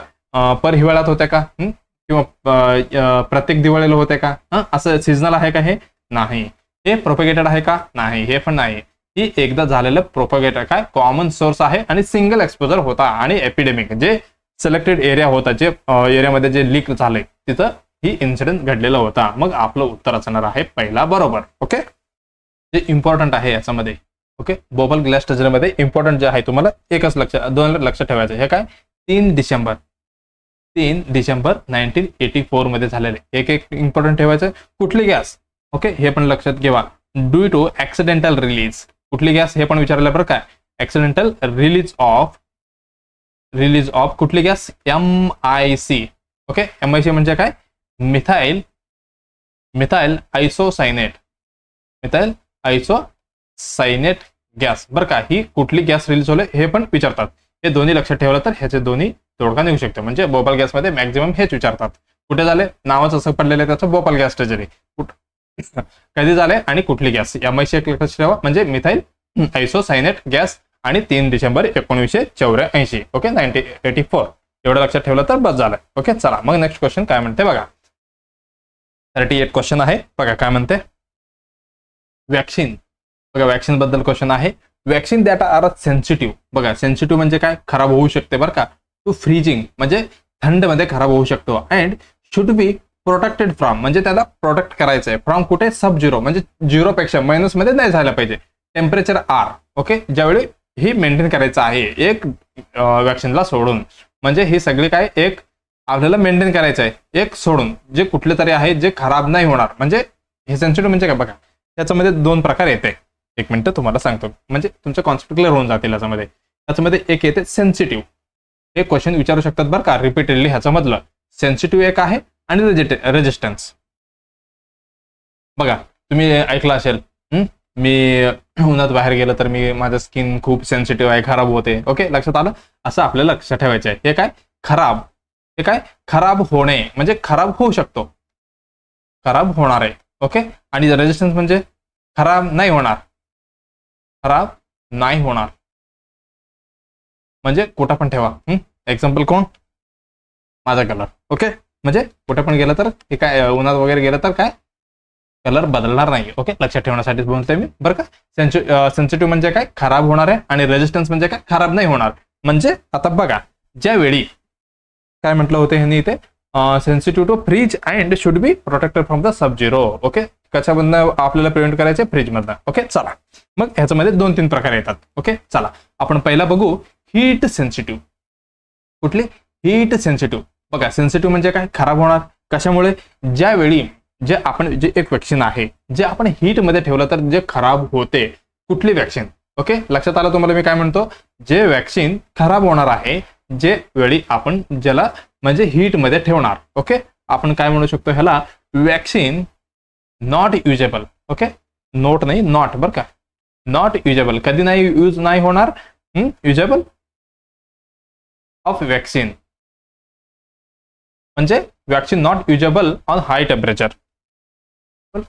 S1: पर हिवाळ्यात होत्या का, किंवा प्रत्येक दिवाळीला होते का, असं सीजनल आहे का, हे नाही. हे प्रोपगेटेड आहे का, नाही, हे पण नाही. ही एकदा झालेलं प्रोपगेटर काय, कॉमन सोर्स आहे आणि सिंगल एक्सपोजर होता. आणि एपिडेमिक जे सिलेक्टेड एरिया होता, जे एरियामध्ये जे लीक झाले तिथं ही इन्सिडेंट घडलेला होता. मग आपलं उत्तर असणार आहे पहिला बरोबर. ओके, जे इम्पॉर्टंट आहे याच्यामध्ये. ओके, भोपाळ गॅस ट्रेजरीमध्ये इम्पॉर्टंट जे आहे तुम्हाला एकच दोन लक्षात ठेवायचं. हे काय, 3 डिसेंबर 1984 मध्ये झालेले. एक इम्पॉर्टंट ठेवायचं, कुठली गॅस. ओके, हे पण लक्षात घ्या. ड्यू टू ऍक्सिडेंटल रिलीज, कुठली गॅस हे पण विचारलं बरं काय. ऍक्सिडेंटल रिलीज ऑफ कुठली गॅस, MIC. ओके, MIC म्हणजे काय, मिथाइल आयसोसायनेट गॅस बरं का. ही कुठली गॅस रिलीज होले हे पण विचारतात. हे दोन्ही लक्षात ठेवलं तर ह्याचे दोन्ही तोडगा निघू शकतो. म्हणजे भोपाळ गॅसमध्ये मॅक्झिमम हेच विचारतात. कुठे झाले, नावच असं पडलेलं आहे त्याचं, भोपाळ गॅस ट्रेजरी. कधी झाले आणि कुठली गॅस, MIC एक लक्षात ठेवा, म्हणजे मिथाइल आयसोसायनेट गॅस, आणि 3 डिसेंबर 1984. ओके, 1984 एवढं लक्षात ठेवलं तर बस झालं. ओके, चला मग नेक्स्ट क्वेश्चन काय म्हणते बघा. 38 क्वेश्चन आहे बघा. काय म्हणते, वॅक्सिन. बघा, वॅक्सिन बद्दल क्वेश्चन आहे. Vaccine that are sensitive. बघा, सेन्सिटिव्ह म्हणजे काय, खराब होऊ शकते बरं का. टू फ्रीजिंग म्हणजे थंड मध्ये खराब होऊ शकतो. And should be protected from म्हणजे त्याला प्रोटेक्ट करायचं आहे. फ्रॉम कुठे, सब झिरो म्हणजे 0 पेक्षा मायनस मध्ये नाही झालं पाहिजे. Temperature R. ओके, ज्यावेळी ही मेंटेन करायचं आहे एक वॅक्सिनला सोडून. म्हणजे ही सगळी काय, एक आपल्याला मेंटेन करायचं आहे एक सोडून, जे कुठले तरी आहे जे खराब नाही होणार. म्हणजे हे सेन्सिटिव्ह म्हणजे काय बघा, त्याच्यामध्ये 2 प्रकार येते. एक मिनिट तुम्हाला सांगतो, म्हणजे तुमचे कॉन्सेप्ट क्लिअर होऊन जातील. याच्यामध्ये एक येते सेन्सिटिव्ह. हे क्वेश्चन विचारू शकतात बरं का रिपीटेडली. ह्याच्यामधलं सेन्सिटिव्ह एक आहे आणि रेजिस्टन्स. बघा, तुम्ही ऐकलं असेल, मी उन्हात बाहेर गेलं तर माझं स्किन खूप सेन्सिटिव्ह आहे, खराब होते. ओके, लक्षात आलं. असं आपल्याला लक्षात ठेवायचं आहे. हे काय, खराब. हे काय, खराब होणे म्हणजे खराब होऊ शकतो, खराब होणार आहे. ओके, आणि रेजिस्टन्स म्हणजे खराब नाही होणार, खराब नाही होणार. म्हणजे कुठं पण ठेवा. एक्झाम्पल कोण, माझा कलर. ओके, म्हणजे कुठे पण गेलं तर हे काय, उन्हात वगैरे गेलं तर काय, कलर बदलणार नाही. ओके, लक्षात ठेवण्यासाठीच बोलतोय मी बरं का. सेन्सिटिव्ह म्हणजे काय, खराब होणार आहे, आणि रेजिस्टन्स म्हणजे काय, खराब नाही होणार. म्हणजे आता बघा, ज्यावेळी काय म्हटलं होतं ह्यांनी इथे, sensitive to freeze and should be protected from the sub zero. Okay, कशामधनं आपल्याला प्रिव्हेंट करायचे, फ्रीजमधनं. ओके, चला मग ह्याच्यामध्ये 2-3 प्रकार येतात. ओके, चला आपण पहिला बघू हीट सेन्सिटिव्ह. कुठली, हीट सेन्सिटिव्ह. बघा, सेन्सिटिव्ह म्हणजे काय, खराब होणार. कशामुळे, ज्यावेळी जे एक वॅक्सिन आहे जे आपण हीट मध्ये ठेवलं तर जे खराब होते. कुठली वॅक्सिन. ओके, लक्षात आलं तुम्हाला मी काय म्हणतो, जे वॅक्सिन खराब होणार आहे जे वेळी आपण ज्याला म्हणजे हीट मध्ये ठेवणार. ओके, आपण काय म्हणू शकतो ह्याला, vaccine not usable. Okay, note नाही, नॉट बरं का, नॉट युजेबल. कधी नाही यूज नाही होणार, युजेबल ऑफ वॅक्सिन म्हणजे vaccine not usable on high temperature.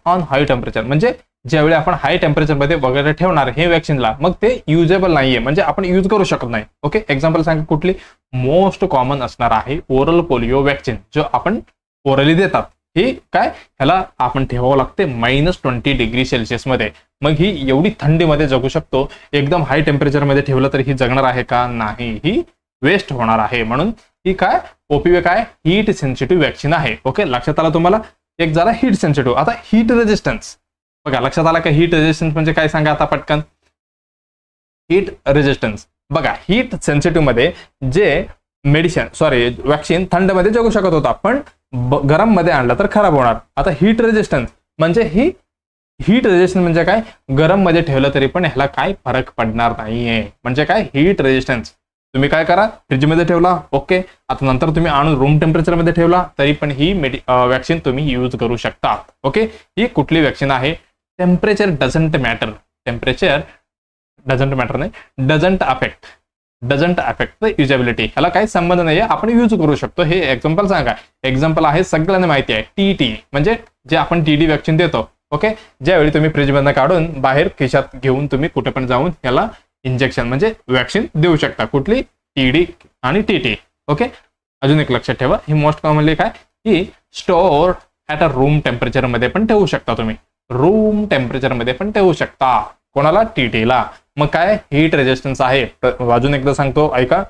S1: On high temperature म्हणजे ज्यावेळी आपण हाय टेम्परेचरमध्ये वगैरे ठेवणार हे वॅक्सिनला, मग ते युजेबल नाहीये, म्हणजे आपण यूज करू शकत नाही. ओके, एक्झाम्पल सांगा कुठली, मोस्ट कॉमन असणार आहे ओरल पोलिओ वॅक्सिन, जो आपण ओरली देतात. ही काय, ह्याला आपण ठेवावं लागते -20°C मध्ये. मग ही एवढी थंडीमध्ये जगू शकतो. एकदम हाय टेम्परेचरमध्ये ठेवलं तर ही जगणार आहे का, नाही, ही वेस्ट होणार आहे. म्हणून ही काय, OPV काय, हीट सेन्सिटिव्ह वॅक्सिन आहे. ओके, लक्षात आला तुम्हाला. एक झाला हीट सेन्सिटिव्ह. आता हीट रेजिस्टन्स. बघा, लक्षात आला का, हीट रेजिस्टन्स म्हणजे काय सांगा आता पटकन. Heat resistance. बघा, हीट सेन्सिटिव्ह मध्ये जे वॅक्सिन थंड मध्ये जगू शकत होता, पण गरम मध्ये आणलं तर खराब होणार. आता हीट रेजिस्टन्स म्हणजे ही हीट रेजिस्टन्स म्हणजे काय, गरम मध्ये ठेवलं तरी पण ह्याला काय फरक पडणार नाहीये. म्हणजे काय हीट रेजिस्टन्स. तुम्ही काय करा, फ्रीजमध्ये ठेवला, ओके, आता नंतर तुम्ही आणून रूम टेम्परेचरमध्ये ठेवला तरी पण ही वॅक्सिन तुम्ही यूज करू शकता. ओके, ही कुठली वॅक्सिन आहे, temperature doesn't matter, temperature doesn't matter नाही, डझंट अफेक्ट द युजेबिलिटी. ह्याला काही संबंध नाहीये, आपण यूज करू शकतो. हे एक्झाम्पल सांगा. एक्झाम्पल आहे, सगळ्यांना माहिती आहे, टीटी म्हणजे जे आपण टीडी वॅक्सिन देतो. ओके, ज्यावेळी तुम्ही फ्रीजमधनं काढून बाहेर खिशात घेऊन तुम्ही कुठे पण जाऊन याला इंजेक्शन म्हणजे वॅक्सिन देऊ शकता. कुठली, टीडी आणि टीटी. ओके, अजून एक लक्षात ठेवा, ही मोस्ट कॉमनली काय, ही store at a room temperature मध्ये पण ठेवू शकता तुम्ही, रूम टेम्परेचर मध्ये पण ठेवू शकता. कोणाला, टीटीला. मग काय हीट रेजिस्टन्स आहे, अजून एकदा सांगतो ऐका,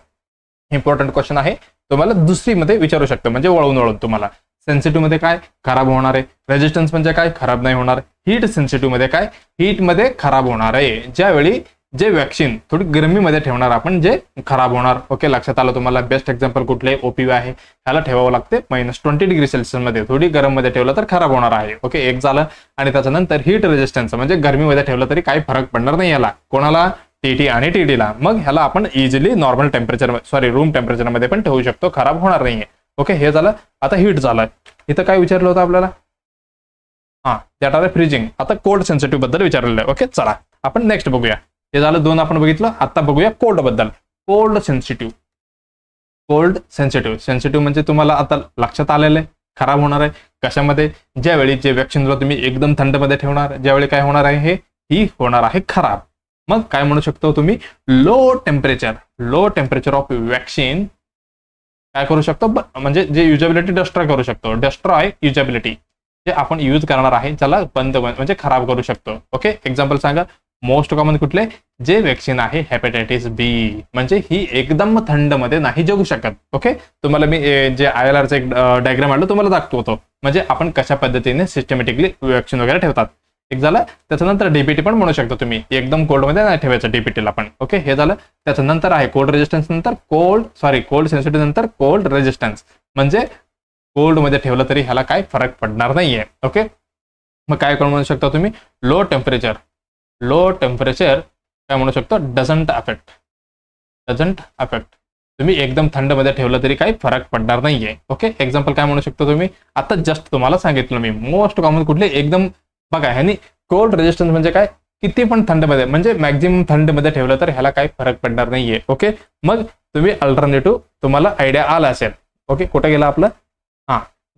S1: इम्पॉर्टंट क्वेश्चन आहे, तुम्हाला दुसरी मध्ये विचारू शकतो, म्हणजे वळून तुम्हाला. सेन्सिटिव्ह मध्ये काय, खराब होणार आहे. रेजिस्टन्स म्हणजे काय, खराब नाही होणार. हीट सेन्सिटिव्ह मध्ये काय, हीट मध्ये खराब होणार आहे. ज्यावेळी जे वॅक्सिन थोडी गरमीमध्ये ठेवणार आपण, जे खराब होणार. ओके, लक्षात आलं तुम्हाला. बेस्ट एक्झाम्पल कुठले, ओपीवी आहे. ह्याला ठेवावं लागते -20 डिग्री सेल्सिअस मध्ये, थोडी गरम मध्ये ठेवलं तर खराब होणार आहे. ओके, एक झालं. आणि त्याच्यानंतर हीट रेजिस्टन्स म्हणजे गरमीमध्ये ठेवलं तरी काही फरक पडणार नाही याला. कोणाला, टीटी आणि टीडीला. मग ह्याला आपण easily normal temperature room temperature मध्ये पण ठेवू शकतो, खराब होणार नाहीये. ओके, हे झालं. आता हीट झालं. इथं काय विचारलं होतं आपल्याला, दॅट आर फ्रीजिंग. आता कोल्ड सेन्सिटिव्ह बद्दल विचारलेलं आहे. ओके, चला आपण नेक्स्ट बघूया. हे झालं 2 आपण बघितलं. आता बघूया कोल्ड बद्दल. कोल्ड सेन्सिटिव्ह म्हणजे तुम्हाला आता लक्षात आलेलं आहे, खराब होणार आहे. कशामध्ये, ज्यावेळी जे वॅक्सिनला तुम्ही एकदम थंड मध्ये ठेवणार, ज्यावेळी काय होणार आहे, ही होणार आहे खराब. मग काय म्हणू शकतो तुम्ही, लो टेम्परेचर ऑफ वॅक्सिन काय करू शकतो, म्हणजे जे युजेबिलिटी डिस्ट्रॉय करू शकतो. डिस्ट्रॉय युजेबिलिटी जे आपण यूज करणार आहे त्याला बंद म्हणजे खराब करू शकतो. ओके, एक्झाम्पल सांगा. मोस्ट कॉमन कुठले, जे वॅक्सिन आहे हेपॅटायटिस बी, म्हणजे ही एकदम थंड मध्ये नाही जगू शकत. ओके, तुम्हाला मी जे ILR चा एक डायग्राम आलं तुम्हाला दाखवतो, म्हणजे आपण कशा पद्धतीने सिस्टमॅटिकली वॅक्सिन वगैरे ठेवतात. एक झालं. त्याच्यानंतर डीपीटी पण म्हणू शकतो तुम्ही, एकदम कोल्ड मध्ये नाही ठेवायचं डीपीटीला पण. ओके, हे झालं. त्याच्यानंतर आहे कोल्ड रेजिस्टन्स, नंतर कोल्ड सेन्सिटिव्ह, नंतर कोल्ड रेजिस्टन्स म्हणजे कोल्ड मध्ये ठेवलं तरी ह्याला काय फरक पडणार नाहीये. ओके, मग काय म्हणू शकता तुम्ही, लो टेम्परेचर काय म्हणू शकतो, डझंट अफेक्ट. तुम्ही एकदम थंड मध्ये ठेवलं तरी काही फरक पडणार नाहीये. ओके, एक्झाम्पल काय म्हणू शकतो तुम्ही, आता जस्ट तुम्हाला सांगितलं मी. मोस्ट कॉमन कुठले, एकदम बघा, ह्यानी कोल्ड रेजिस्टन्स म्हणजे काय, किती पण थंड मध्ये म्हणजे मॅक्झिमम थंड मध्ये ठेवलं तर ह्याला काही फरक पडणार नाहीये. ओके, मग तुम्ही अल्टरनेटिव्ह तुम्हाला आयडिया आला असेल. ओके, कुठे गेला आपलं,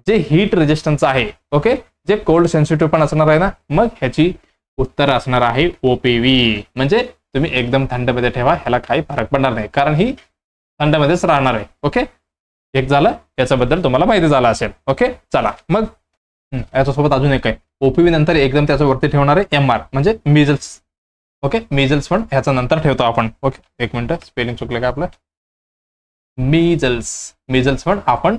S1: जे हीट रेजिस्टन्स आहे. ओके, जे कोल्ड सेन्सिटिव्ह पण असणार आहे ना, मग ह्याची उत्तर असणार आहे ओपीव्ही. म्हणजे तुम्ही एकदम थंड मध्ये ठेवा, ह्याला काही फरक पडणार नाही, कारण ही थंड मध्येच राहणार आहे. ओके, एक झालं, याच्याबद्दल तुम्हाला माहिती झालं असेल. ओके, चला मग याच्यासोबत अजून एक आहे, ओपीव्ही नंतर एकदम त्याच्या वरती ठेवणार आहे MR म्हणजे मिजल्स. ओके, मिजल्स पण ह्याचा नंतर ठेवतो आपण. ओके, एक मिनिट, स्पेलिंग चुकलं का आपलं, मिजल्स पण आपण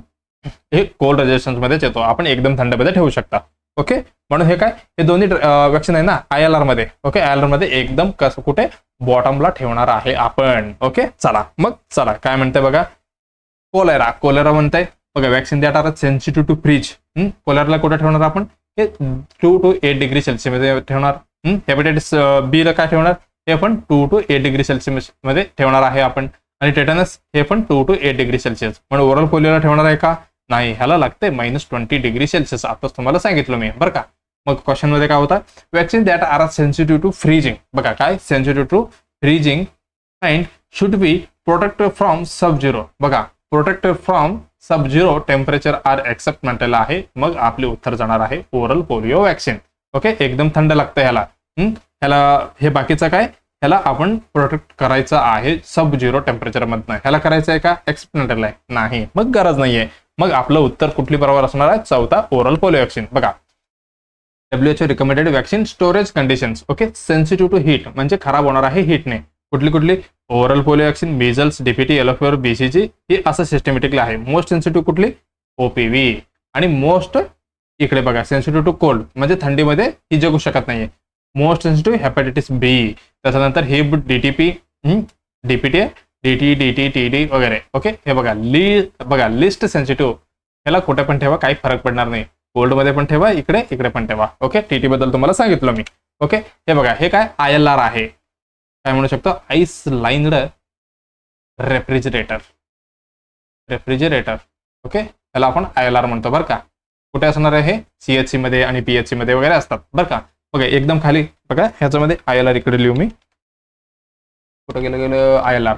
S1: हे कोल्ड रेजिस्टन्स मध्येच येतो, आपण एकदम थंड मध्ये ठेवू शकता. ओके, म्हणून हे काय, हे दोन्ही वॅक्सिन आहे ना ILR मध्ये. ओके, ILR मध्ये एकदम कसं कुठे बॉटमला ठेवणार आहे आपण. ओके, चला मग चला काय म्हणते बघा, कोलेरा म्हणताय बघा, vaccine that are sensitive to freeze. कोलेराला कुठे ठेवणार आपण, हे 2 to 8 डिग्री सेल्सिअस मध्ये ठेवणार. हेपॅटायटिस बी ला काय ठेवणार, हे पण 2 to 8 डिग्री सेल्सिअस मध्ये ठेवणार आहे आपण. आणि टेटनस हे पण 2 to 8 डिग्री सेल्सिअस. पण ओरल पोलिओला ठेवणार आहे का, नाही, ह्याला लागते -20 डिग्री सेल्सिअस. आताच तुम्हाला सांगितलं मी बरं का. मग क्वेश्चन मध्ये काय होता, vaccine that are sensitive to freezing. बघा काय, sensitive to freezing and should be protected from sub zero. बघा, protected from sub zero temperature are except म्हटलेलं आहे. मग आपले उत्तर जाणार आहे ओरल पोलिओ वॅक्सिन. ओके, एकदम थंड लागतं ह्याला. हे बाकीचं काय, ह्याला आपण प्रोटेक्ट करायचं आहे सब-झिरो टेम्परेचर मधनं. ह्याला करायचं आहे का, एक्सेप्ट म्हटलेलं आहे, नाही, मग गरज नाहीये. मग आपलं उत्तर कुठली बरोबर असणार आहे, चौथा ओरल पोलिओ वॅक्सिन. बघा, WHO recommended vaccine storage conditions. Okay, sensitive to heat म्हणजे खराब होणार आहे हीटने. कुठली, oral polio vaccine, measles, DPT, yellow fever, BCG ही असं सिस्टमॅटिकली आहे. मोस्ट सेन्सिटिव्ह कुठली, ओपीव्ही. आणि मोस्ट इकडे बघा, सेन्सिटिव्ह टू कोल्ड म्हणजे थंडीमध्ये ही जगू शकत नाहीये. मोस्ट सेन्सिटिव्ह हेपॅटायटिस बी. त्याच्यानंतर हे DTP, DPT, DT, TD वगैरे. ओके, हे बघा लिस्ट सेन्सिटिव्ह, ह्याला कुठे पण ठेवा, काही फरक पडणार नाही. कोल्डमध्ये पण ठेवा, इकडे इकडे पण ठेवा. ओके, टीटी बद्दल तुम्हाला सांगितलं मी. ओके, हे बघा, हे काय ILR आहे, काय म्हणू शकतो, ice lined refrigerator. Refrigerator. Okay, त्याला आपण ILR म्हणतो बरं का. कुठे असणार आहे हे, CHC मध्ये आणि PHC मध्ये वगैरे असतात बरं का. बघा एकदम खाली बघा, ह्याच्यामध्ये ILR इकडे लिहू मी, कुठं गेलं ILR.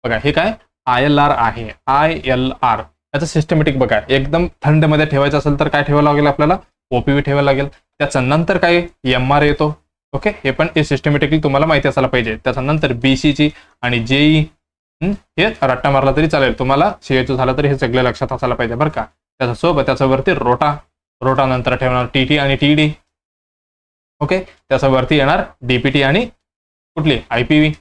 S1: बघा हे काय ILR आहे, ILR. याचं सिस्टमॅटिक बघा, एकदम थंड मध्ये ठेवायचं असेल तर काय ठेवावं लागेल आपल्याला, OPV ठेवायला लागेल. त्याच्या नंतर काय MR येतो. ओके, हे पण सिस्टमॅटिकली तुम्हाला माहिती असायला पाहिजे. त्याच्यानंतर BCG आणि JE, हे रट्टा मारला तरी चालेल, तुम्हाला CHO झालं तरी हे सगळं लक्षात असायला पाहिजे बरं का. त्याच्यासोबत त्याच्यावरती रोटा नंतर ठेवणार TT आणि TD. ओके, त्याच्यावरती येणार DPT आणि कुठली IPV.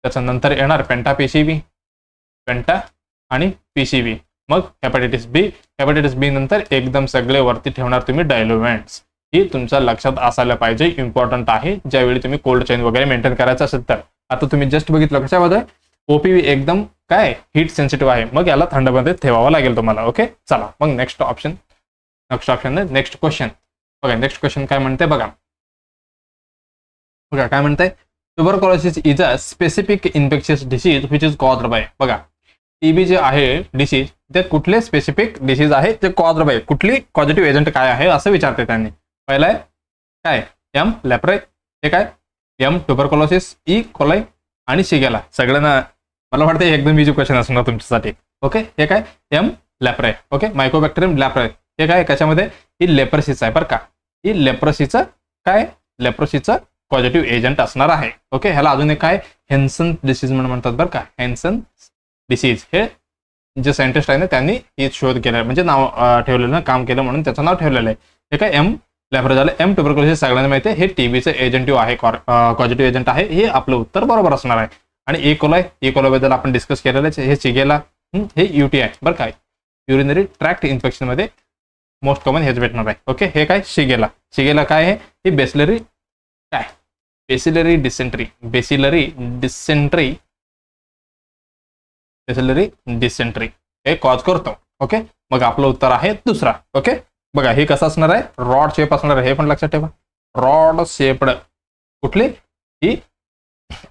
S1: त्याच्यानंतर येणार पेंटा PCV, पेंटा आणि PCV. मग हेपॅटायटिस बी नंतर एकदम सगळे वरती ठेवणार तुम्ही डायल्युएंट्स. ही तुमच्या लक्षात असायला पाहिजे, इम्पॉर्टंट आहे ज्यावेळी तुम्ही कोल्ड चेन वगैरे मेंटेन करायचं असेल तर. आता तुम्ही जस्ट बघितलं कशामध्ये, OPV एकदम काय हीट सेन्सिटिव्ह आहे, मग याला थंडमध्ये ठेवावं लागेल तुम्हाला. ओके, चला मग नेक्स्ट ऑप्शन नेक्स्ट क्वेश्चन बघा. नेक्स्ट क्वेश्चन काय म्हणते बघा काय म्हणते, tuberculosis is a specific infectious disease which is caused by. बघा TB जे आहे डिसीज, ते कुठले स्पेसिफिक डिसीज आहे, ते कॉज्ड बाय कुठली पॉझिटिव्ह एजंट काय आहे असं विचारते त्यांनी. पहिला आहे काय M. लेप्रे, हे काय M. Tuberculosis, E. कोलाई आणि शिगेला. सगळ्यांना मला वाटतं एकदम इझी क्वेश्चन असणार तुमच्यासाठी. ओके, हे काय M. Leprae. Okay, Mycobacterium leprae, हे काय कशामध्ये, ही लेप्रसीचं आहे बरं का. ही लेप्रसीचं काय, लेप्रसीचं पॉझिटिव्ह एजंट असणार आहे. ओके, ह्याला अजून एक काय हेन्सन डिसीज म्हणून म्हणतात बरं का. हेन्सन डिसीज, हे जे सायंटिस्ट आहे ना त्यांनी हे शोध केला, म्हणजे नाव ठेवलेलं, काम केलं म्हणून त्याचं नाव ठेवलेलं आहे. हे काय M. लेप्रे झालं. M. ट्युबरक्युलोसिस सगळ्यांना माहिती आहे, हे TBचं एजंटिव्ह आहे, पॉझिटिव्ह एजंट आहे. हे आपलं उत्तर बरोबर असणार आहे. आणि E. कोलाई बद्दल आपण डिस्कस केलेलं आहे. हे शिगेला, हे UTI बरं काय, युरिनरी ट्रॅक्ट इन्फेक्शन मध्ये मोस्ट कॉमन हेच भेटणार आहे. ओके, हे काय शिगेला काय आहे, ही बेसिलरी डिसेंट्री हे कॉज करतो. ओके, मग आपलं उत्तर आहे दुसरा. ओके, बघा हे कसं असणार आहे, रॉड शेप असणार आहे, हे पण लक्षात ठेवा. रॉड शेप्ड कुठली, ही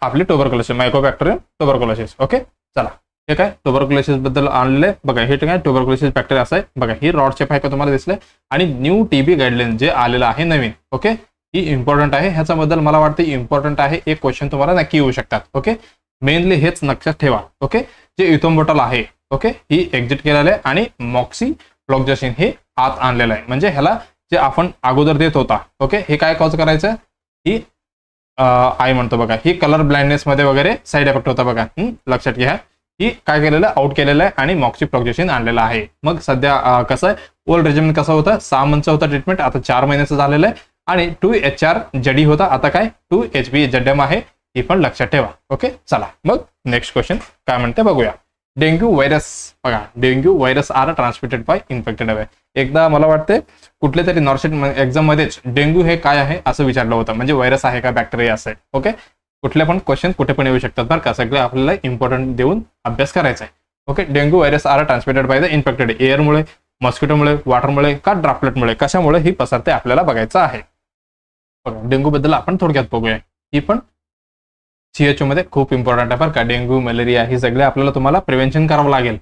S1: आपली ट्युबरक्युलोसिस, मायकोबॅक्टेरियम ट्युबरक्युलोसिस. ओके, चला हे काय ट्युबरक्युलोसिस बद्दल आणले बघा. हे काय ट्युबरक्युलोसिस बॅक्टेरिया असं आहे बघा. ही रॉड शेप आहे का तुम्हाला दिसलंय. आणि न्यू TB गाईडलाईन जे आलेलं आहे नवीन. ओके, ही इम्पॉर्टंट आहे, ह्याच्याबद्दल मला वाटतं इम्पॉर्टंट आहे. एक क्वेश्चन तुम्हाला नक्की येऊ शकतात. ओके, मेनली हेच लक्षात ठेवा. ओके, जे इथोम्बोटल आहे, ओके, ही एक्झिट केलेलं आहे आणि मॉक्सिफ्लॉक्झासिन हे आत आणलेलं आहे. म्हणजे ह्याला जे आपण अगोदर देत होता, ओके, हे काय कॉज करायचं, ही आय म्हणतो बघा, ही कलर ब्लाइंडनेस मध्ये वगैरे साईड इफेक्ट होता बघा. लक्षात घ्या, ही काय केलेलं आउट केलेलं आहे आणि मॉक्सिफ्लॉक्झासिन आणलेलं आहे. मग सध्या कसं आहे, ओल्ड रेजिमेंट कसं होतं, 6 महिन्याचं होतं ट्रीटमेंट, आता 4 महिन्याचं झालेलं आहे. आणि 2HR जडी होता, आता काय 2HB ZM आहे, ही पण लक्षात ठेवा. ओके, चला मग नेक्स्ट क्वेश्चन काय म्हणते बघूया. डेंग्यू व्हायरस बघा, dengue virus are transmitted by infected away. एकदा मला वाटते कुठले तरी नॉर्सेट एक्झाम मध्येच डेंग्यू हे काय आहे असं विचारलं होतं, म्हणजे व्हायरस आहे का बॅक्टेरिया असेल. ओके, कुठले पण क्वेश्चन कुठे पण येऊ शकतात बरं का, सगळे आपल्याला इम्पॉर्टंट देऊन अभ्यास करायचा आहे. Okay, dengue virus are transmitted by the infected एअरमुळे, मॉस्किटोमुळे, वॉटरमुळे का ड्रॉपलेटमुळे, कशामुळे ही पसरते आपल्याला बघायचं आहे. बघा डेंग्यू बद्दल आपण थोडक्यात बघूया. ही पण CHO मध्ये खूप इम्पॉर्टंट आहे बरं का. डेंग्यू, मलेरिया ही सगळे आपल्याला तुम्हाला प्रिव्हेन्शन करावं लागेल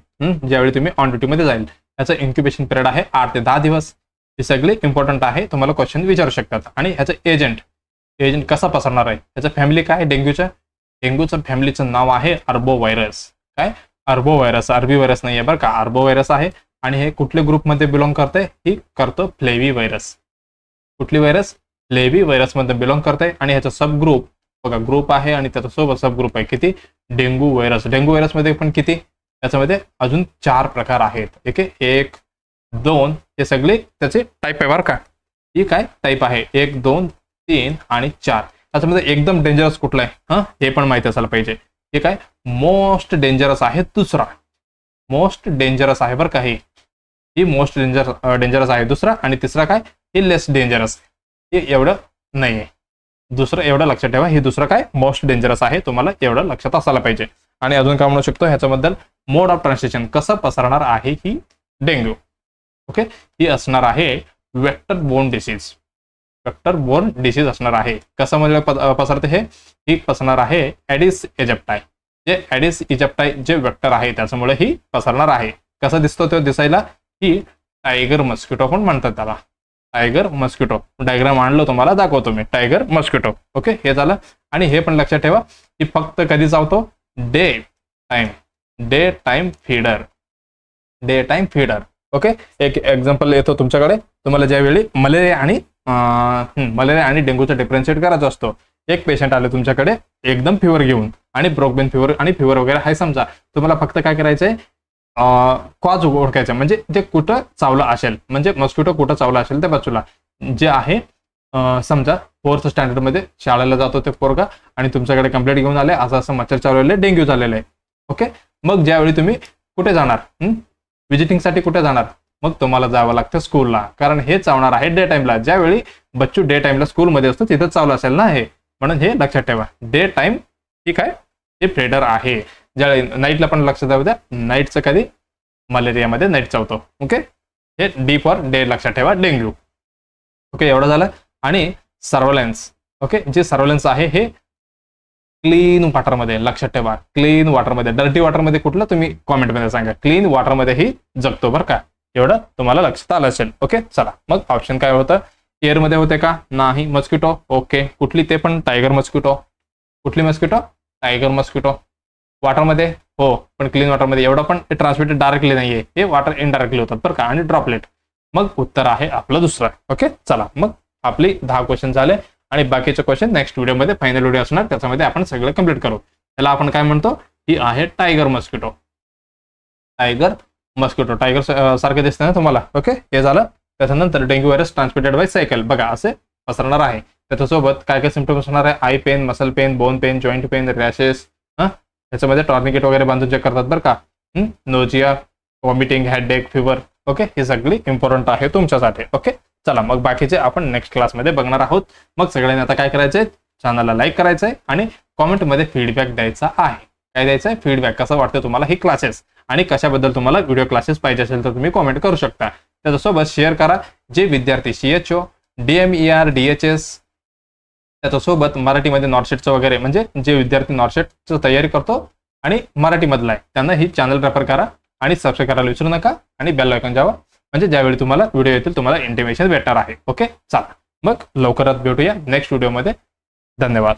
S1: ज्यावेळी तुम्ही ऑन ड्युटी मध्ये जाईल. याचं इन्क्युबेशन पिरियड आहे 8 ते 10 दिवस. हे सगळे इम्पॉर्टंट आहे, तुम्हाला क्वेश्चन विचारू शकतात. आणि ह्याचं एजंट कसा पसरणार आहे, ह्याचं फॅमिली काय डेंग्यूचं फॅमिलीचं नाव आहे अर्बो व्हायरस. काय अर्बो व्हायरस, अरबी व्हायरस नाही आहे बरं का, अर्बो व्हायरस आहे. आणि हे कुठल्या ग्रुपमध्ये बिलॉंग करते, ही करतो फ्लेवी व्हायरस. कुठली व्हायरस, फ्लेवी व्हायरस मध्ये बिलॉंग करते. आणि ह्याचा सब ग्रुप बघा, ग्रुप आहे आणि त्याच्यासोबत सब ग्रुप आहे किती, डेंग्यू व्हायरस. डेंग्यू व्हायरस मध्ये पण किती, त्याच्यामध्ये अजून 4 प्रकार आहेत. ओके, 1, 2 हे सगळे त्याचे टाईप आहे बरं का. ही काय टाईप आहे, 1, 2, 3 आणि 4. त्याच्यामध्ये एकदम डेंजरस कुठला आहे हे पण माहिती असायला पाहिजे. हे काय मोस्ट डेंजरस आहे, दुसरा मोस्ट डेंजरस आहे बरं का. ही मोस्ट डेंजरस आहे दुसरा. आणि तिसरा काय, हे लेस डेंजरस, हे एवढं नाही आहे. दुसरं एवढं लक्षात ठेवा, हे दुसरं काय मोस्ट डेंजरस आहे, तुम्हाला एवढं लक्षात असायला पाहिजे. आणि अजून काय म्हणू शकतो ह्याच्याबद्दल, मोड ऑफ ट्रान्समिशन कसं पसरणार आहे ही डेंग्यू. ओके, ही असणार आहे vector borne disease. Vector borne disease असणार आहे. कशामध्ये पसरते हे? ही पसरणार आहे ॲडिस इजिप्टाय. जे ॲडिस इजिप्टाय जे वेक्टर आहे त्याच्यामुळे ही पसरणार आहे. कसा दिसतो तो दिसायला? ही टायगर मस्किटो पण म्हणतात त्याला. टायगर मस्किटो डायग्राम आणलो तुम्हाला दाखवतो मी. Tiger mosquito. ओके, हे झालं. आणि हे पण लक्षात ठेवा की फक्त कधी चावतो? Day time feeder. Day time feeder. Okay, एक एक्झाम्पल येतो तुमच्याकडे. तुम्हाला ज्यावेळी मलेरिया आणि डेंग्यूचा डिफरन्शिएट करायचा असतो. एक पेशंट आले तुमच्याकडे एकदम फिवर घेऊन आणि ब्रोकबेन फिवर आणि फिवर वगैरे आहे समजा. तुम्हाला फक्त काय करायचंय? कॉज ओळखायचं, म्हणजे जे कुठं चावलं असेल, म्हणजे मस्किटो कुठं चावला असेल त्या बाजूला जे आहे. समजा 4th स्टँडर्डमध्ये शाळेला जातो ते पोरगा आणि तुमच्याकडे कंप्लेंट घेऊन आले, असं मच्छर चावलेलं आहे, डेंग्यू झालेलं आहे. ओके, मग ज्यावेळी तुम्ही कुठे जाणार? व्हिजिटिंगसाठी कुठे जाणार? मग तुम्हाला जावं लागतं स्कूलला, कारण हे चावणार आहे डे टाइमला. ज्यावेळी बच्चू डे टाइमला स्कूलमध्ये असतो तिथं चावलं असेल ना हे, म्हणून हे लक्षात ठेवा. डे टाइम ठीक आहे, हे फीडर आहे. ज्यावेळी नाईटला पण लक्षात जाऊ द्या, नाईटचं कधी? मलेरियामध्ये नाईट चावतो. ओके, हे डी फॉर डे लक्षात ठेवा. डेंग्यू. ओके, एवढं झालं. आणि सर्व्हेलन्स. ओके, जे सर्व्हेलन्स आहे हे क्लीन वॉटरमध्ये लक्षात ठेवा. क्लीन वॉटरमध्ये. डर्टी वॉटरमध्ये कुठलं तुम्ही कॉमेंटमध्ये सांगा. क्लीन वॉटरमध्ये ही जगतो बरं का. एवढं तुम्हाला लक्षात आलं असेल. ओके, चला मग ऑप्शन काय होतं? एअरमध्ये होते का? नाही. मस्किटो. ओके, कुठली? ते पण टायगर मस्किटो. कुठली मस्किटो? Tiger mosquito. वॉटरमध्ये हो, पण क्लीन वॉटरमध्ये. एवढं पण ट्रान्समिटेड डायरेक्टली नाहीये, हे वॉटर इनडायरेक्टली होतात बरं का. आणि ड्रॉपलेट. मग उत्तर आहे आपलं दुसरं. ओके, चला मग आपली 10 क्वेश्चन झाले आणि बाकीचे क्वेश्चन नेक्स्ट व्हिडिओमध्ये, फायनल व्हिडिओ असणार, त्याच्यामध्ये आपण सगळं कंप्लीट करू. त्याला आपण काय म्हणतो? ही आहे tiger mosquito. Tiger mosquito. Tiger सारखं दिसतं ना तुम्हाला. ओके, हे झालं. त्याच्यानंतर dengue virus transmitted by cycle. बघा असे पसरणार आहे. त्याच्यासोबत काय काय सिम्पटम्स असणार आहे? Eye pain, muscle pain, bone pain, joint pain, rashes. त्याच्यामध्ये टॉर्निकेट वगैरे बांधून चेक करतात बरं का. Nausea, vomiting, headache, fever. Okay, ही सगळी इम्पॉर्टंट आहे तुमच्यासाठी. ओके, चला मग बाकीचे आपण नेक्स्ट क्लासमध्ये बघणार आहोत. मग सगळ्यांनी आता काय करायचंय? चॅनलला लाईक करायचंय आणि कॉमेंटमध्ये फीडबॅक द्यायचा आहे. काय द्यायचं आहे? फीडबॅक. कसं वाटतं तुम्हाला हे क्लासेस आणि कशाबद्दल तुम्हाला व्हिडिओ क्लासेस पाहिजे असेल तर तुम्ही कॉमेंट करू शकता. त्याच्यासोबत शेअर करा. जे विद्यार्थी CHO, DMER, DHS, त्याच्यासोबत मराठीमध्ये नॉर्सेटचं वगैरे, म्हणजे जे विद्यार्थी नॉर्सेटचं तयारी करतो आणि मराठीमधला आहे त्यांना ही चॅनल रेफर करा आणि सबस्क्राईब करायला विसरू नका आणि बेल आयकॉन जावा, म्हणजे ज्यावेळी तुम्हाला व्हिडिओ येतील तुम्हाला इंटिमेशन भेटणार आहे. ओके, चला मग लवकरात भेटूया नेक्स्ट व्हिडिओमध्ये. धन्यवाद.